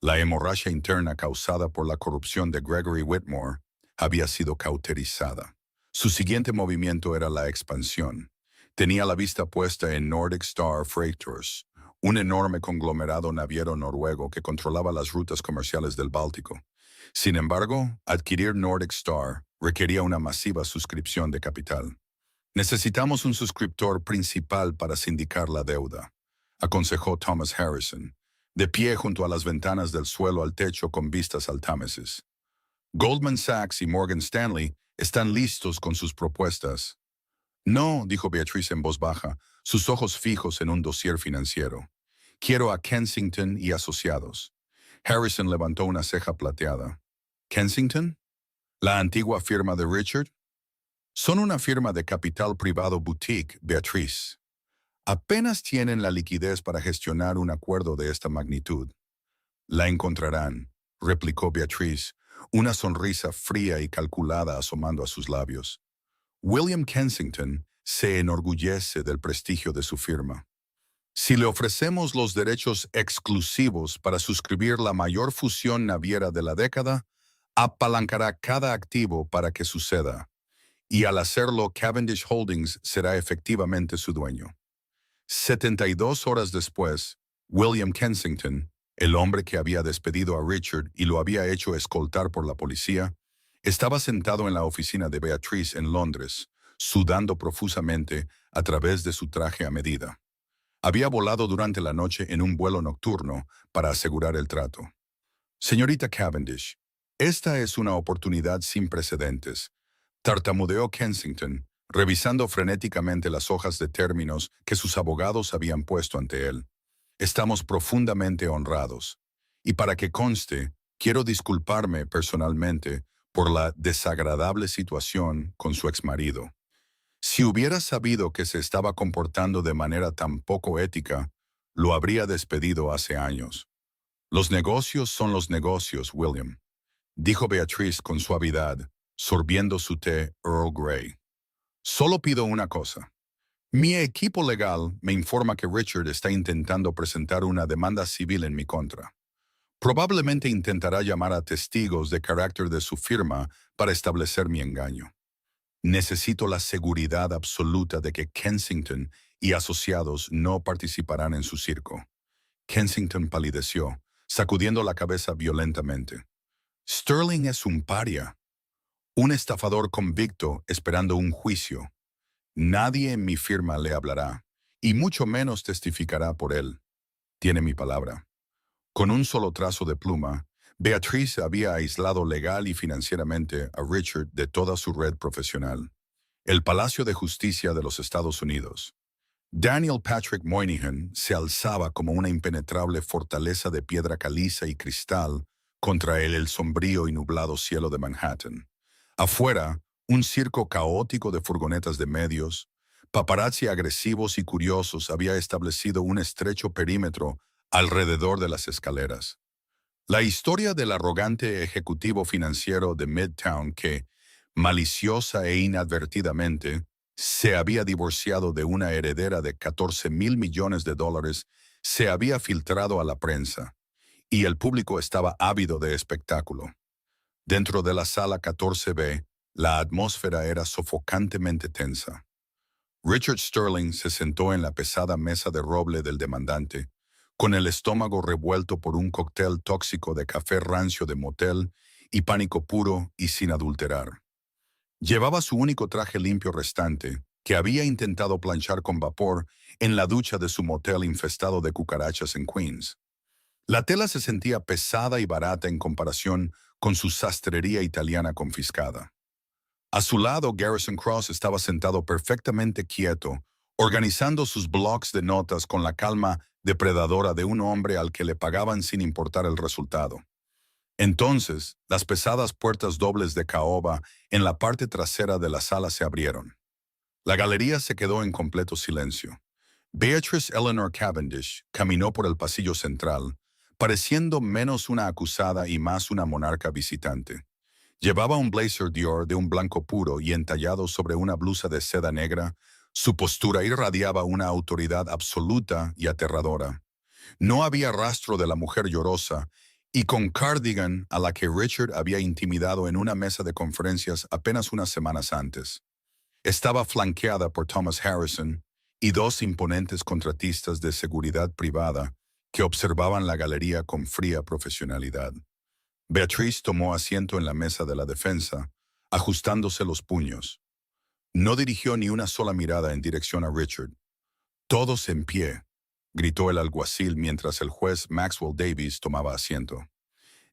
La hemorragia interna causada por la corrupción de Gregory Whitmore había sido cauterizada. Su siguiente movimiento era la expansión. Tenía la vista puesta en Nordic Star Freighters, un enorme conglomerado naviero noruego que controlaba las rutas comerciales del Báltico. Sin embargo, adquirir Nordic Star requería una masiva suscripción de capital. Necesitamos un suscriptor principal para sindicar la deuda, aconsejó Thomas Harrison, de pie junto a las ventanas del suelo al techo con vistas al Támesis. Goldman Sachs y Morgan Stanley están listos con sus propuestas. No, dijo Beatrice en voz baja, sus ojos fijos en un dossier financiero. Quiero a Kensington y Asociados. Harrison levantó una ceja plateada. ¿Kensington? ¿La antigua firma de Richard? Son una firma de capital privado boutique, Beatrice. Apenas tienen la liquidez para gestionar un acuerdo de esta magnitud. La encontrarán, replicó Beatrice, una sonrisa fría y calculada asomando a sus labios. William Kensington se enorgullece del prestigio de su firma. Si le ofrecemos los derechos exclusivos para suscribir la mayor fusión naviera de la década, apalancará cada activo para que suceda, y al hacerlo Cavendish Holdings será efectivamente su dueño. 72 horas después, William Kensington, el hombre que había despedido a Richard y lo había hecho escoltar por la policía, estaba sentado en la oficina de Beatrice en Londres, sudando profusamente a través de su traje a medida. Había volado durante la noche en un vuelo nocturno para asegurar el trato. Señorita Cavendish, esta es una oportunidad sin precedentes, tartamudeó Kensington, revisando frenéticamente las hojas de términos que sus abogados habían puesto ante él. Estamos profundamente honrados. Y para que conste, quiero disculparme personalmente por la desagradable situación con su exmarido. Si hubiera sabido que se estaba comportando de manera tan poco ética, lo habría despedido hace años. Los negocios son los negocios, William, dijo Beatrice con suavidad, sorbiendo su té Earl Grey. Solo pido una cosa. Mi equipo legal me informa que Richard está intentando presentar una demanda civil en mi contra. Probablemente intentará llamar a testigos de carácter de su firma para establecer mi engaño. Necesito la seguridad absoluta de que Kensington y asociados no participarán en su circo. Kensington palideció, sacudiendo la cabeza violentamente. Sterling es un paria, un estafador convicto esperando un juicio. Nadie en mi firma le hablará, y mucho menos testificará por él. Tiene mi palabra. Con un solo trazo de pluma, Beatrice había aislado legal y financieramente a Richard de toda su red profesional. El Palacio de Justicia de los Estados Unidos. Daniel Patrick Moynihan se alzaba como una impenetrable fortaleza de piedra caliza y cristal contra el sombrío y nublado cielo de Manhattan. Afuera, un circo caótico de furgonetas de medios, paparazzi agresivos y curiosos había establecido un estrecho perímetro alrededor de las escaleras. La historia del arrogante ejecutivo financiero de Midtown que, maliciosa e inadvertidamente, se había divorciado de una heredera de $14,000 millones se había filtrado a la prensa, y el público estaba ávido de espectáculo. Dentro de la sala 14B, la atmósfera era sofocantemente tensa. Richard Sterling se sentó en la pesada mesa de roble del demandante, con el estómago revuelto por un cóctel tóxico de café rancio de motel y pánico puro y sin adulterar. Llevaba su único traje limpio restante, que había intentado planchar con vapor en la ducha de su motel infestado de cucarachas en Queens. La tela se sentía pesada y barata en comparación con su sastrería italiana confiscada. A su lado, Garrison Cross estaba sentado perfectamente quieto, organizando sus blocs de notas con la calma depredadora de un hombre al que le pagaban sin importar el resultado. Entonces, las pesadas puertas dobles de caoba en la parte trasera de la sala se abrieron. La galería se quedó en completo silencio. Beatrice Eleanor Cavendish caminó por el pasillo central, pareciendo menos una acusada y más una monarca visitante. Llevaba un blazer Dior de un blanco puro y entallado sobre una blusa de seda negra. Su postura irradiaba una autoridad absoluta y aterradora. No había rastro de la mujer llorosa, y con cardigan a la que Richard había intimidado en una mesa de conferencias apenas unas semanas antes. Estaba flanqueada por Thomas Harrison y dos imponentes contratistas de seguridad privada que observaban la galería con fría profesionalidad. Beatrice tomó asiento en la mesa de la defensa, ajustándose los puños. No dirigió ni una sola mirada en dirección a Richard. «Todos en pie», gritó el alguacil mientras el juez Maxwell Davies tomaba asiento.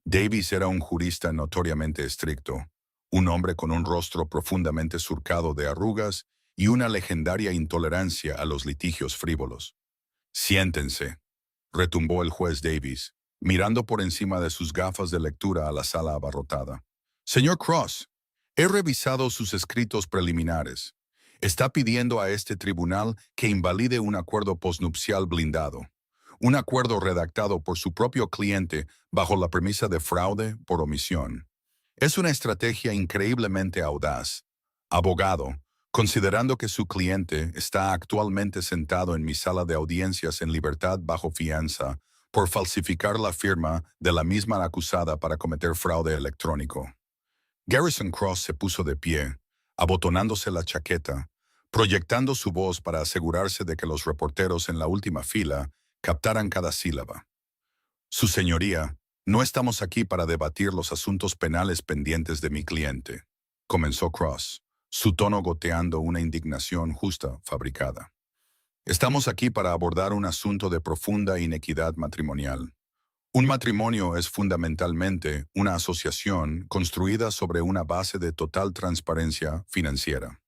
Davies era un jurista notoriamente estricto, un hombre con un rostro profundamente surcado de arrugas y una legendaria intolerancia a los litigios frívolos. «Siéntense», retumbó el juez Davies, mirando por encima de sus gafas de lectura a la sala abarrotada. «Señor Cross, he revisado sus escritos preliminares. Está pidiendo a este tribunal que invalide un acuerdo posnupcial blindado, un acuerdo redactado por su propio cliente bajo la premisa de fraude por omisión. Es una estrategia increíblemente audaz. Abogado, considerando que su cliente está actualmente sentado en mi sala de audiencias en libertad bajo fianza por falsificar la firma de la misma acusada para cometer fraude electrónico». Garrison Cross se puso de pie, abotonándose la chaqueta, proyectando su voz para asegurarse de que los reporteros en la última fila captaran cada sílaba. «Su señoría, no estamos aquí para debatir los asuntos penales pendientes de mi cliente», comenzó Cross, su tono goteando una indignación justa fabricada. «Estamos aquí para abordar un asunto de profunda inequidad matrimonial. Un matrimonio es fundamentalmente una asociación construida sobre una base de total transparencia financiera.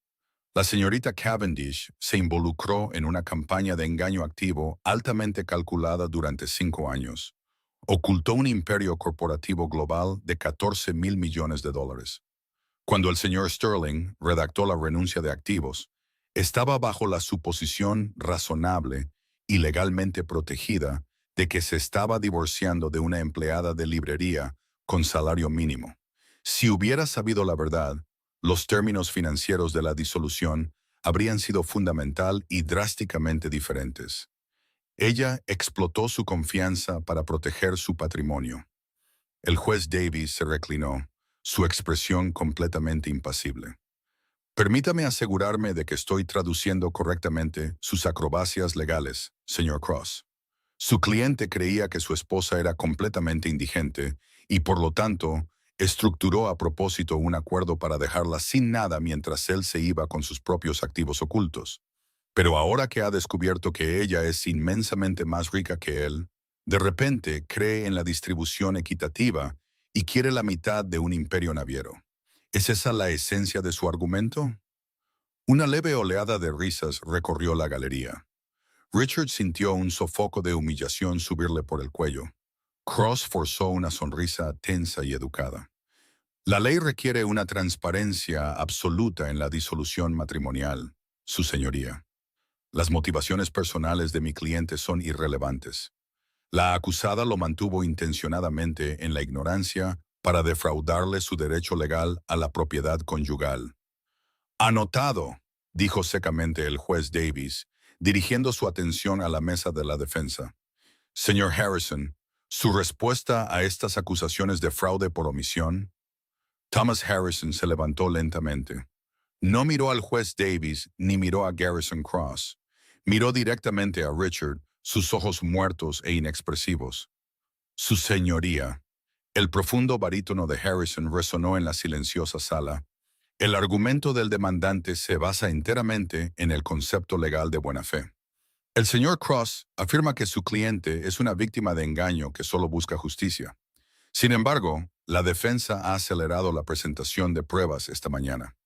La señorita Cavendish se involucró en una campaña de engaño activo altamente calculada durante 5 años. Ocultó un imperio corporativo global de 14.000 millones de dólares. Cuando el señor Sterling redactó la renuncia de activos, estaba bajo la suposición razonable y legalmente protegida de que se estaba divorciando de una empleada de librería con salario mínimo. Si hubiera sabido la verdad, los términos financieros de la disolución habrían sido fundamental y drásticamente diferentes. Ella explotó su confianza para proteger su patrimonio. El juez Davies se reclinó, su expresión completamente impasible. «Permítame asegurarme de que estoy traduciendo correctamente sus acrobacias legales, señor Cross. Su cliente creía que su esposa era completamente indigente y, por lo tanto, estructuró a propósito un acuerdo para dejarla sin nada mientras él se iba con sus propios activos ocultos. Pero ahora que ha descubierto que ella es inmensamente más rica que él, de repente cree en la distribución equitativa y quiere la mitad de un imperio naviero. ¿Es esa la esencia de su argumento?». Una leve oleada de risas recorrió la galería. Richard sintió un sofoco de humillación subirle por el cuello. Cross forzó una sonrisa tensa y educada. «La ley requiere una transparencia absoluta en la disolución matrimonial, su señoría. Las motivaciones personales de mi cliente son irrelevantes. La acusada lo mantuvo intencionadamente en la ignorancia para defraudarle su derecho legal a la propiedad conyugal». «Anotado», dijo secamente el juez Davies, dirigiendo su atención a la mesa de la defensa. «Señor Harrison, ¿su respuesta a estas acusaciones de fraude por omisión?». Thomas Harrison se levantó lentamente. No miró al juez Davis ni miró a Garrison Cross. Miró directamente a Richard, sus ojos muertos e inexpresivos. Su señoría. El profundo barítono de Harrison resonó en la silenciosa sala. El argumento del demandante se basa enteramente en el concepto legal de buena fe. El señor Cross afirma que su cliente es una víctima de engaño que solo busca justicia. Sin embargo, la defensa ha acelerado la presentación de pruebas esta mañana.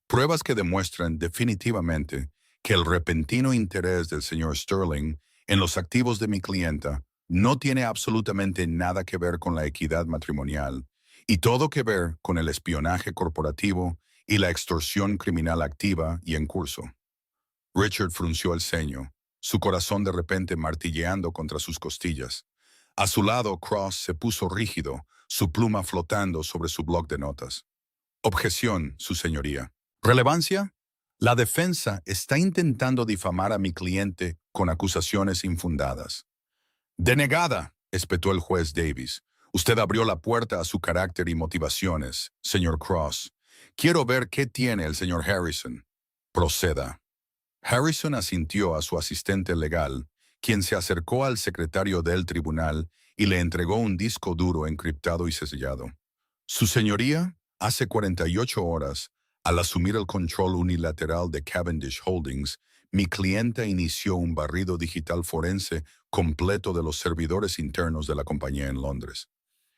Pruebas que demuestran definitivamente que el repentino interés del señor Sterling en los activos de mi clienta no tiene absolutamente nada que ver con la equidad matrimonial y todo que ver con el espionaje corporativo y la extorsión criminal activa y en curso. Richard frunció el ceño, su corazón de repente martilleando contra sus costillas. A su lado, Cross se puso rígido, su pluma flotando sobre su bloc de notas. Objeción, su señoría. ¿Relevancia? La defensa está intentando difamar a mi cliente con acusaciones infundadas. Denegada, espetó el juez Davis. Usted abrió la puerta a su carácter y motivaciones, señor Cross. Quiero ver qué tiene el señor Harrison. Proceda. Harrison asintió a su asistente legal, quien se acercó al secretario del tribunal y le entregó un disco duro encriptado y sellado. Su señoría, hace 48 horas, al asumir el control unilateral de Cavendish Holdings, mi clienta inició un barrido digital forense completo de los servidores internos de la compañía en Londres.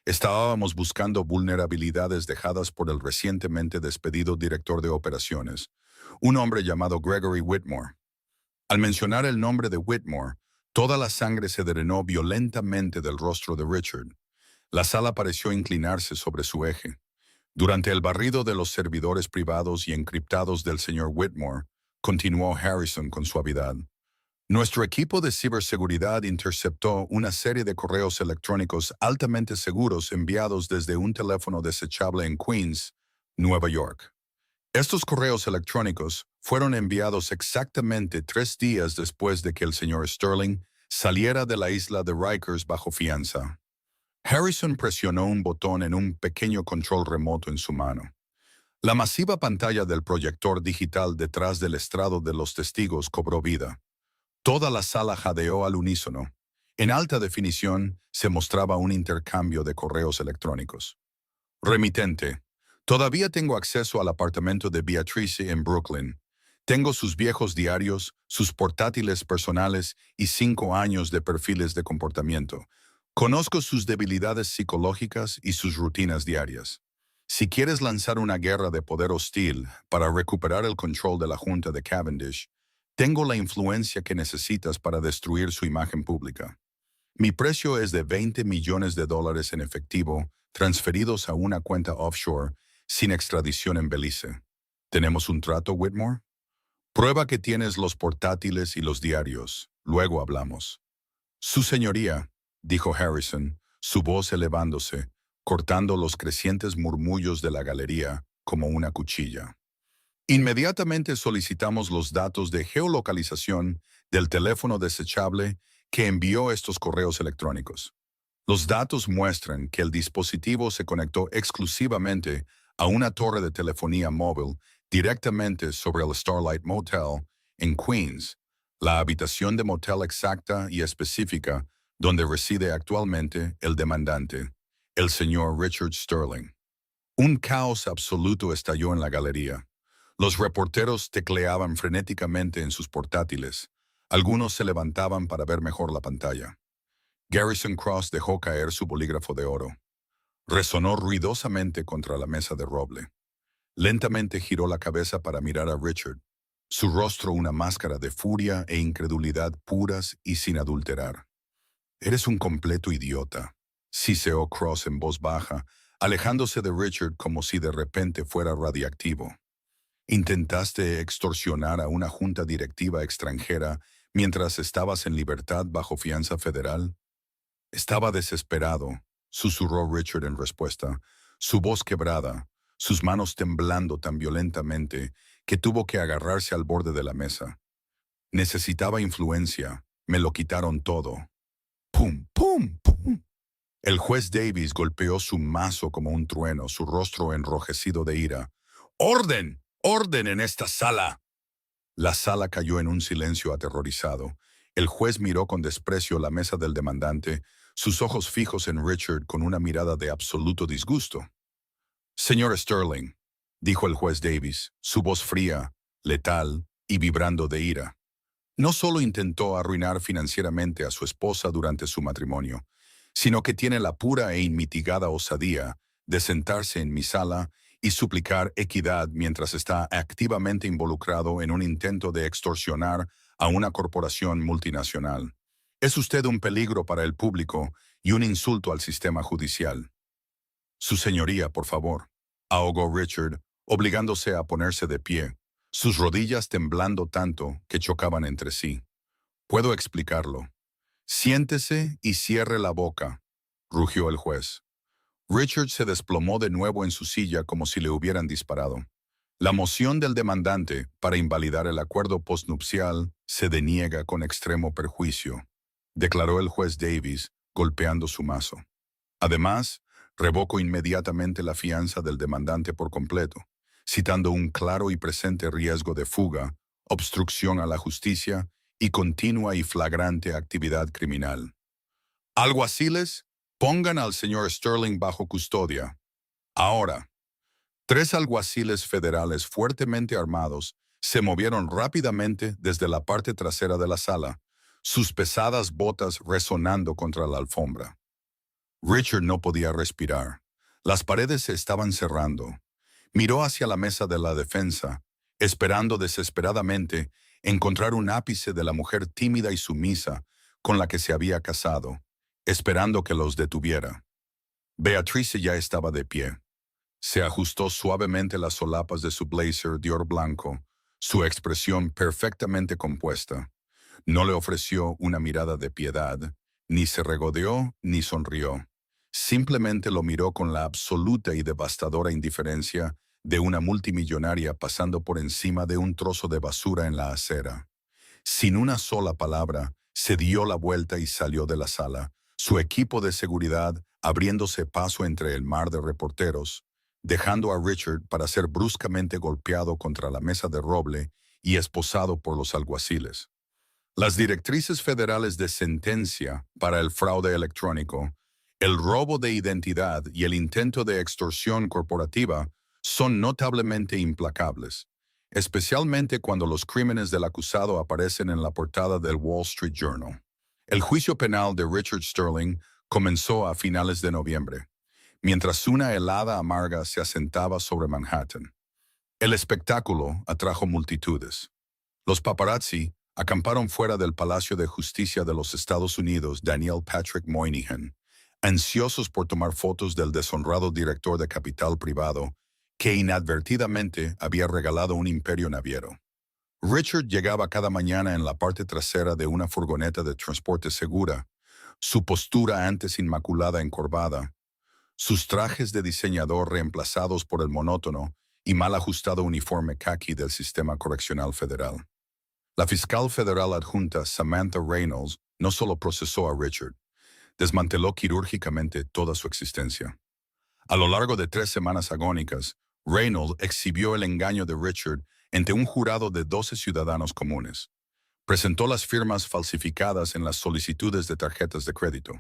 Estábamos buscando vulnerabilidades dejadas por el recientemente despedido director de operaciones, un hombre llamado Gregory Whitmore. Al mencionar el nombre de Whitmore, toda la sangre se drenó violentamente del rostro de Richard. La sala pareció inclinarse sobre su eje. Durante el barrido de los servidores privados y encriptados del señor Whitmore, continuó Harrison con suavidad. Nuestro equipo de ciberseguridad interceptó una serie de correos electrónicos altamente seguros enviados desde un teléfono desechable en Queens, Nueva York. Estos correos electrónicos fueron enviados exactamente 3 días después de que el señor Sterling saliera de la isla de Rikers bajo fianza. Harrison presionó un botón en un pequeño control remoto en su mano. La masiva pantalla del proyector digital detrás del estrado de los testigos cobró vida. Toda la sala jadeó al unísono. En alta definición se mostraba un intercambio de correos electrónicos. Remitente. Todavía tengo acceso al apartamento de Beatrice en Brooklyn. Tengo sus viejos diarios, sus portátiles personales y 5 años de perfiles de comportamiento. Conozco sus debilidades psicológicas y sus rutinas diarias. Si quieres lanzar una guerra de poder hostil para recuperar el control de la Junta de Cavendish, tengo la influencia que necesitas para destruir su imagen pública. Mi precio es de $20 millones en efectivo, transferidos a una cuenta offshore, sin extradición en Belice. ¿Tenemos un trato, Whitmore? Prueba que tienes los portátiles y los diarios. Luego hablamos. Su señoría, dijo Harrison, su voz elevándose, cortando los crecientes murmullos de la galería como una cuchilla. Inmediatamente solicitamos los datos de geolocalización del teléfono desechable que envió estos correos electrónicos. Los datos muestran que el dispositivo se conectó exclusivamente a una torre de telefonía móvil directamente sobre el Starlight Motel en Queens, la habitación de motel exacta y específica donde reside actualmente el demandante, el señor Richard Sterling. Un caos absoluto estalló en la galería. Los reporteros tecleaban frenéticamente en sus portátiles. Algunos se levantaban para ver mejor la pantalla. Garrison Cross dejó caer su bolígrafo de oro. Resonó ruidosamente contra la mesa de roble. Lentamente giró la cabeza para mirar a Richard, su rostro una máscara de furia e incredulidad puras y sin adulterar. «Eres un completo idiota», siseó Cross en voz baja, alejándose de Richard como si de repente fuera radiactivo. «Intentaste extorsionar a una junta directiva extranjera mientras estabas en libertad bajo fianza federal». Estaba desesperado, susurró Richard en respuesta, su voz quebrada, sus manos temblando tan violentamente que tuvo que agarrarse al borde de la mesa. Necesitaba influencia, me lo quitaron todo. ¡Pum, pum, pum! El juez Davis golpeó su mazo como un trueno, su rostro enrojecido de ira. «¡Orden! ¡Orden en esta sala! La sala cayó en un silencio aterrorizado. El juez miró con desprecio la mesa del demandante, sus ojos fijos en Richard con una mirada de absoluto disgusto. Señor Sterling, dijo el juez Davis, su voz fría, letal y vibrando de ira. No solo intentó arruinar financieramente a su esposa durante su matrimonio, sino que tiene la pura e inmitigada osadía de sentarse en mi sala y suplicar equidad mientras está activamente involucrado en un intento de extorsionar a una corporación multinacional. Es usted un peligro para el público y un insulto al sistema judicial. Su señoría, por favor, ahogó Richard, obligándose a ponerse de pie, sus rodillas temblando tanto que chocaban entre sí. Puedo explicarlo. Siéntese y cierre la boca, rugió el juez. Richard se desplomó de nuevo en su silla como si le hubieran disparado. La moción del demandante para invalidar el acuerdo postnupcial se deniega con extremo perjuicio, declaró el juez Davis, golpeando su mazo. Además, revoco inmediatamente la fianza del demandante por completo, citando un claro y presente riesgo de fuga, obstrucción a la justicia y continua y flagrante actividad criminal. Alguaciles, pongan al señor Sterling bajo custodia. Ahora, 3 alguaciles federales fuertemente armados se movieron rápidamente desde la parte trasera de la sala, sus pesadas botas resonando contra la alfombra. Richard no podía respirar. Las paredes se estaban cerrando. Miró hacia la mesa de la defensa, esperando desesperadamente encontrar un ápice de la mujer tímida y sumisa con la que se había casado, esperando que los detuviera. Beatrice ya estaba de pie. Se ajustó suavemente las solapas de su blazer de oro blanco, su expresión perfectamente compuesta. No le ofreció una mirada de piedad, ni se regodeó ni sonrió. Simplemente lo miró con la absoluta y devastadora indiferencia de una multimillonaria pasando por encima de un trozo de basura en la acera. Sin una sola palabra, se dio la vuelta y salió de la sala, su equipo de seguridad abriéndose paso entre el mar de reporteros, dejando a Richard para ser bruscamente golpeado contra la mesa de roble y esposado por los alguaciles. Las directrices federales de sentencia para el fraude electrónico, el robo de identidad y el intento de extorsión corporativa son notablemente implacables, especialmente cuando los crímenes del acusado aparecen en la portada del Wall Street Journal. El juicio penal de Richard Sterling comenzó a finales de noviembre, mientras una helada amarga se asentaba sobre Manhattan. El espectáculo atrajo multitudes. Los paparazzi acamparon fuera del Palacio de Justicia de los Estados Unidos Daniel Patrick Moynihan, ansiosos por tomar fotos del deshonrado director de capital privado que inadvertidamente había regalado un imperio naviero. Richard llegaba cada mañana en la parte trasera de una furgoneta de transporte segura, su postura antes inmaculada encorvada, sus trajes de diseñador reemplazados por el monótono y mal ajustado uniforme caqui del sistema correccional federal. La fiscal federal adjunta Samantha Reynolds no solo procesó a Richard, desmanteló quirúrgicamente toda su existencia. A lo largo de 3 semanas agónicas, Reynolds exhibió el engaño de Richard ante un jurado de 12 ciudadanos comunes. Presentó las firmas falsificadas en las solicitudes de tarjetas de crédito.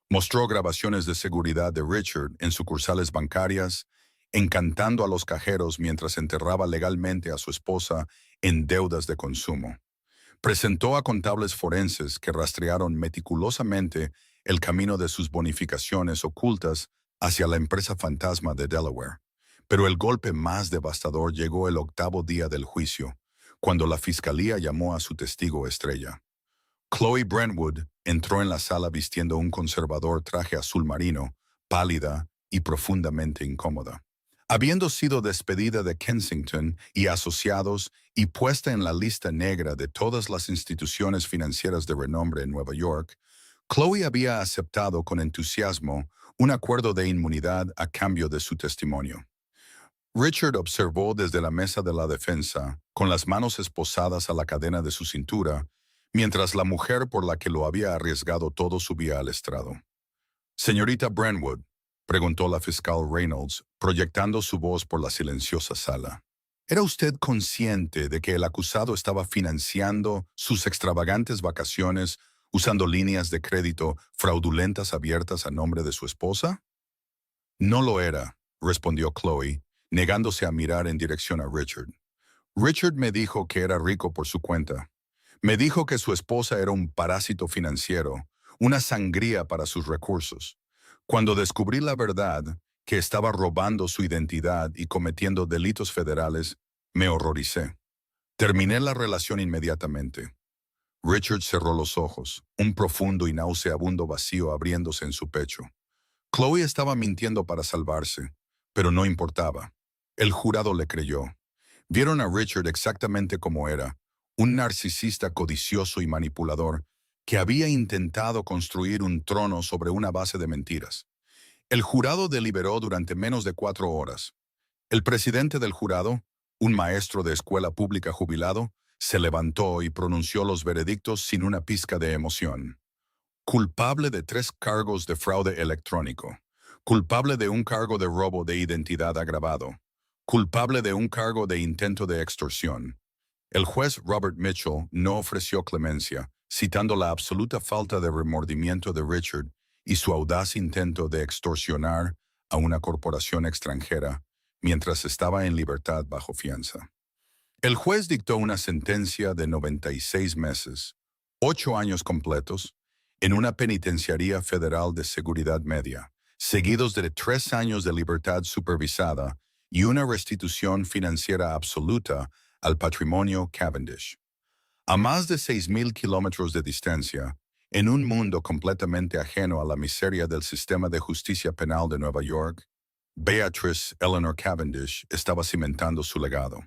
Mostró grabaciones de seguridad de Richard en sucursales bancarias, encantando a los cajeros mientras enterraba legalmente a su esposa en deudas de consumo. Presentó a contables forenses que rastrearon meticulosamente el camino de sus bonificaciones ocultas hacia la empresa fantasma de Delaware. Pero el golpe más devastador llegó el 8º día del juicio, cuando la fiscalía llamó a su testigo estrella. Chloe Brentwood entró en la sala vistiendo un conservador traje azul marino, pálida y profundamente incómoda. Habiendo sido despedida de Kensington y asociados y puesta en la lista negra de todas las instituciones financieras de renombre en Nueva York, Chloe había aceptado con entusiasmo un acuerdo de inmunidad a cambio de su testimonio. Richard observó desde la mesa de la defensa, con las manos esposadas a la cadena de su cintura, mientras la mujer por la que lo había arriesgado todo subía al estrado. «Señorita Brentwood», preguntó la fiscal Reynolds, proyectando su voz por la silenciosa sala. ¿Era usted consciente de que el acusado estaba financiando sus extravagantes vacaciones usando líneas de crédito fraudulentas abiertas a nombre de su esposa? No lo era, respondió Chloe, negándose a mirar en dirección a Richard. Richard me dijo que era rico por su cuenta. Me dijo que su esposa era un parásito financiero, una sangría para sus recursos. Cuando descubrí la verdad, que estaba robando su identidad y cometiendo delitos federales, me horroricé. Terminé la relación inmediatamente. Richard cerró los ojos, un profundo y nauseabundo vacío abriéndose en su pecho. Chloe estaba mintiendo para salvarse, pero no importaba. El jurado le creyó. Vieron a Richard exactamente como era, un narcisista codicioso y manipulador que había intentado construir un trono sobre una base de mentiras. El jurado deliberó durante menos de 4 horas. El presidente del jurado, un maestro de escuela pública jubilado, se levantó y pronunció los veredictos sin una pizca de emoción. Culpable de 3 cargos de fraude electrónico. Culpable de un cargo de robo de identidad agravado. Culpable de un cargo de intento de extorsión. El juez Robert Mitchell no ofreció clemencia, citando la absoluta falta de remordimiento de Richard y su audaz intento de extorsionar a una corporación extranjera mientras estaba en libertad bajo fianza. El juez dictó una sentencia de 96 meses, 8 años completos, en una penitenciaría federal de seguridad media, seguidos de 3 años de libertad supervisada y una restitución financiera absoluta al patrimonio Cavendish. A más de 6,000 kilómetros de distancia, en un mundo completamente ajeno a la miseria del sistema de justicia penal de Nueva York, Beatrice Eleanor Cavendish estaba cimentando su legado.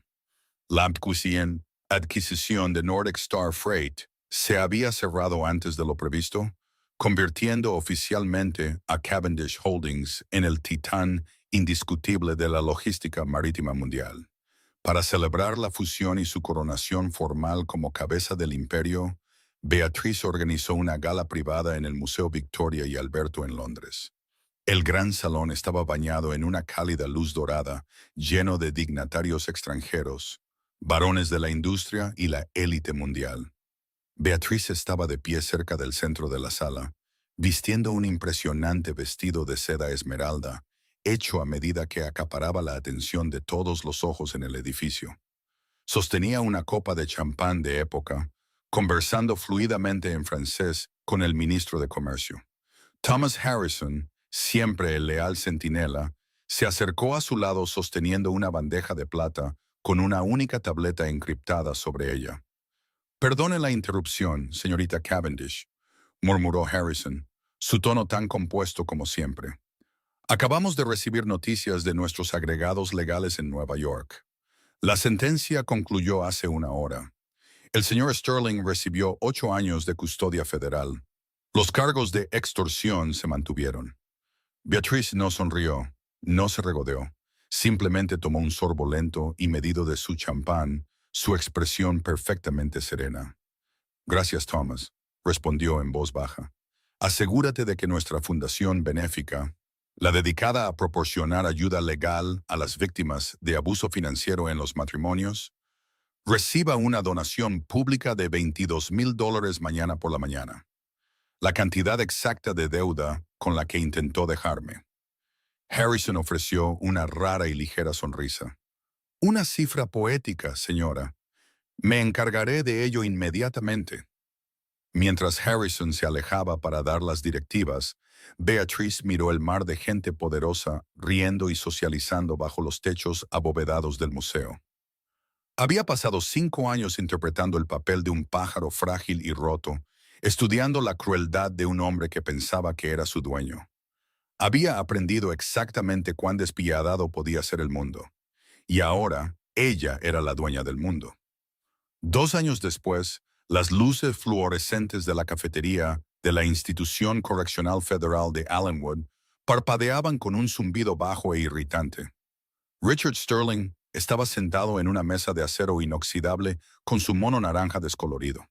La adquisición de Nordic Star Freight se había cerrado antes de lo previsto, convirtiendo oficialmente a Cavendish Holdings en el titán indiscutible de la logística marítima mundial. Para celebrar la fusión y su coronación formal como cabeza del imperio, Beatriz organizó una gala privada en el Museo Victoria y Alberto en Londres. El gran salón estaba bañado en una cálida luz dorada, lleno de dignatarios extranjeros, varones de la industria y la élite mundial. Beatriz estaba de pie cerca del centro de la sala, vistiendo un impresionante vestido de seda esmeralda, hecho a medida que acaparaba la atención de todos los ojos en el edificio. Sostenía una copa de champán de época, conversando fluidamente en francés con el ministro de Comercio. Thomas Harrison, siempre el leal centinela, se acercó a su lado sosteniendo una bandeja de plata con una única tableta encriptada sobre ella. «Perdone la interrupción, señorita Cavendish», murmuró Harrison, su tono tan compuesto como siempre. «Acabamos de recibir noticias de nuestros agregados legales en Nueva York. La sentencia concluyó hace una hora. El señor Sterling recibió 8 años de custodia federal. Los cargos de extorsión se mantuvieron». Beatriz no sonrió, no se regodeó. Simplemente tomó un sorbo lento y medido de su champán, su expresión perfectamente serena. «Gracias, Thomas», respondió en voz baja. «Asegúrate de que nuestra fundación benéfica, la dedicada a proporcionar ayuda legal a las víctimas de abuso financiero en los matrimonios, reciba una donación pública de $22,000 mañana por la mañana. La cantidad exacta de deuda con la que intentó dejarme». Harrison ofreció una rara y ligera sonrisa. «Una cifra poética, señora. Me encargaré de ello inmediatamente». Mientras Harrison se alejaba para dar las directivas, Beatriz miró el mar de gente poderosa riendo y socializando bajo los techos abovedados del museo. Había pasado 5 años interpretando el papel de un pájaro frágil y roto, estudiando la crueldad de un hombre que pensaba que era su dueño. Había aprendido exactamente cuán despiadado podía ser el mundo. Y ahora, ella era la dueña del mundo. 2 años después, las luces fluorescentes de la cafetería de la Institución Correccional Federal de Allenwood parpadeaban con un zumbido bajo e irritante. Richard Sterling estaba sentado en una mesa de acero inoxidable con su mono naranja descolorido.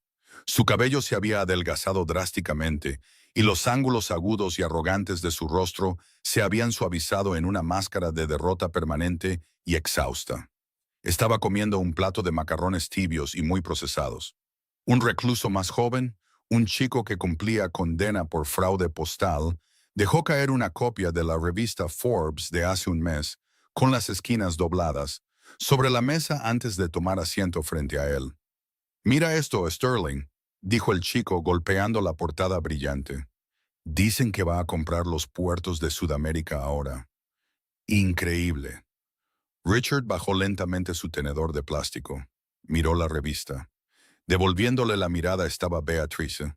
Su cabello se había adelgazado drásticamente y los ángulos agudos y arrogantes de su rostro se habían suavizado en una máscara de derrota permanente y exhausta. Estaba comiendo un plato de macarrones tibios y muy procesados. Un recluso más joven, un chico que cumplía condena por fraude postal, dejó caer una copia de la revista Forbes de hace un mes, con las esquinas dobladas, sobre la mesa antes de tomar asiento frente a él. «Mira esto, Sterling», dijo el chico golpeando la portada brillante. «Dicen que va a comprar los puertos de Sudamérica ahora. Increíble». Richard bajó lentamente su tenedor de plástico. Miró la revista. Devolviéndole la mirada estaba Beatrice.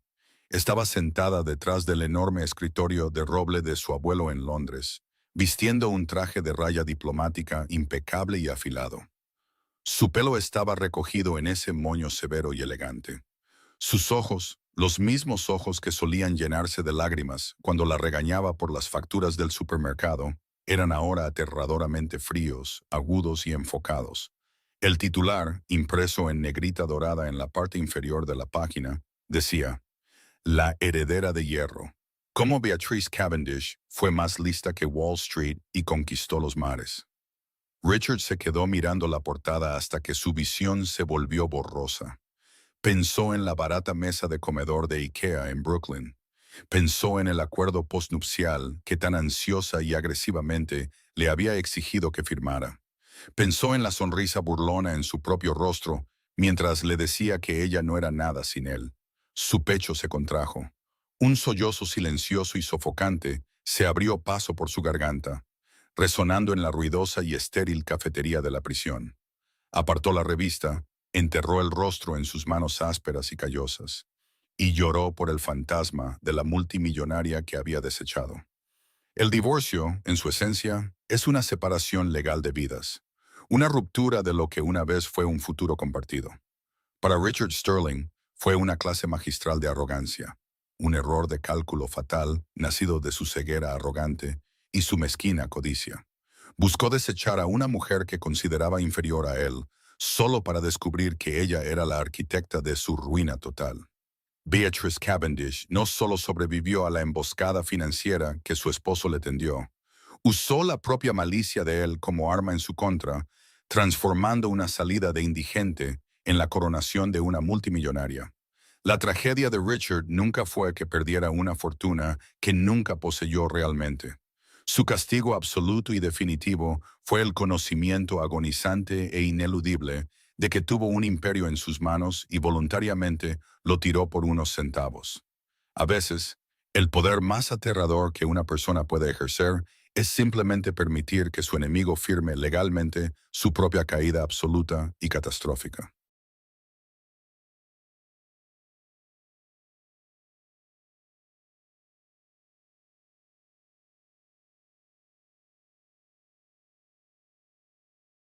Estaba sentada detrás del enorme escritorio de roble de su abuelo en Londres, vistiendo un traje de raya diplomática impecable y afilado. Su pelo estaba recogido en ese moño severo y elegante. Sus ojos, los mismos ojos que solían llenarse de lágrimas cuando la regañaba por las facturas del supermercado, eran ahora aterradoramente fríos, agudos y enfocados. El titular, impreso en negrita dorada en la parte inferior de la página, decía: «La heredera de hierro. Cómo Beatrice Cavendish fue más lista que Wall Street y conquistó los mares». Richard se quedó mirando la portada hasta que su visión se volvió borrosa. Pensó en la barata mesa de comedor de IKEA en Brooklyn. Pensó en el acuerdo postnupcial que tan ansiosa y agresivamente le había exigido que firmara. Pensó en la sonrisa burlona en su propio rostro mientras le decía que ella no era nada sin él. Su pecho se contrajo. Un sollozo silencioso y sofocante se abrió paso por su garganta, resonando en la ruidosa y estéril cafetería de la prisión. Apartó la revista, enterró el rostro en sus manos ásperas y callosas, y lloró por el fantasma de la multimillonaria que había desechado. El divorcio, en su esencia, es una separación legal de vidas, una ruptura de lo que una vez fue un futuro compartido. Para Richard Sterling, fue una clase magistral de arrogancia, un error de cálculo fatal nacido de su ceguera arrogante y su mezquina codicia. Buscó desechar a una mujer que consideraba inferior a él, solo para descubrir que ella era la arquitecta de su ruina total. Beatrice Cavendish no solo sobrevivió a la emboscada financiera que su esposo le tendió, usó la propia malicia de él como arma en su contra, transformando una salida de indigente en la coronación de una multimillonaria. La tragedia de Richard nunca fue que perdiera una fortuna que nunca poseyó realmente. Su castigo absoluto y definitivo fue el conocimiento agonizante e ineludible de que tuvo un imperio en sus manos y voluntariamente lo tiró por unos centavos. A veces, el poder más aterrador que una persona puede ejercer es simplemente permitir que su enemigo firme legalmente su propia caída absoluta y catastrófica.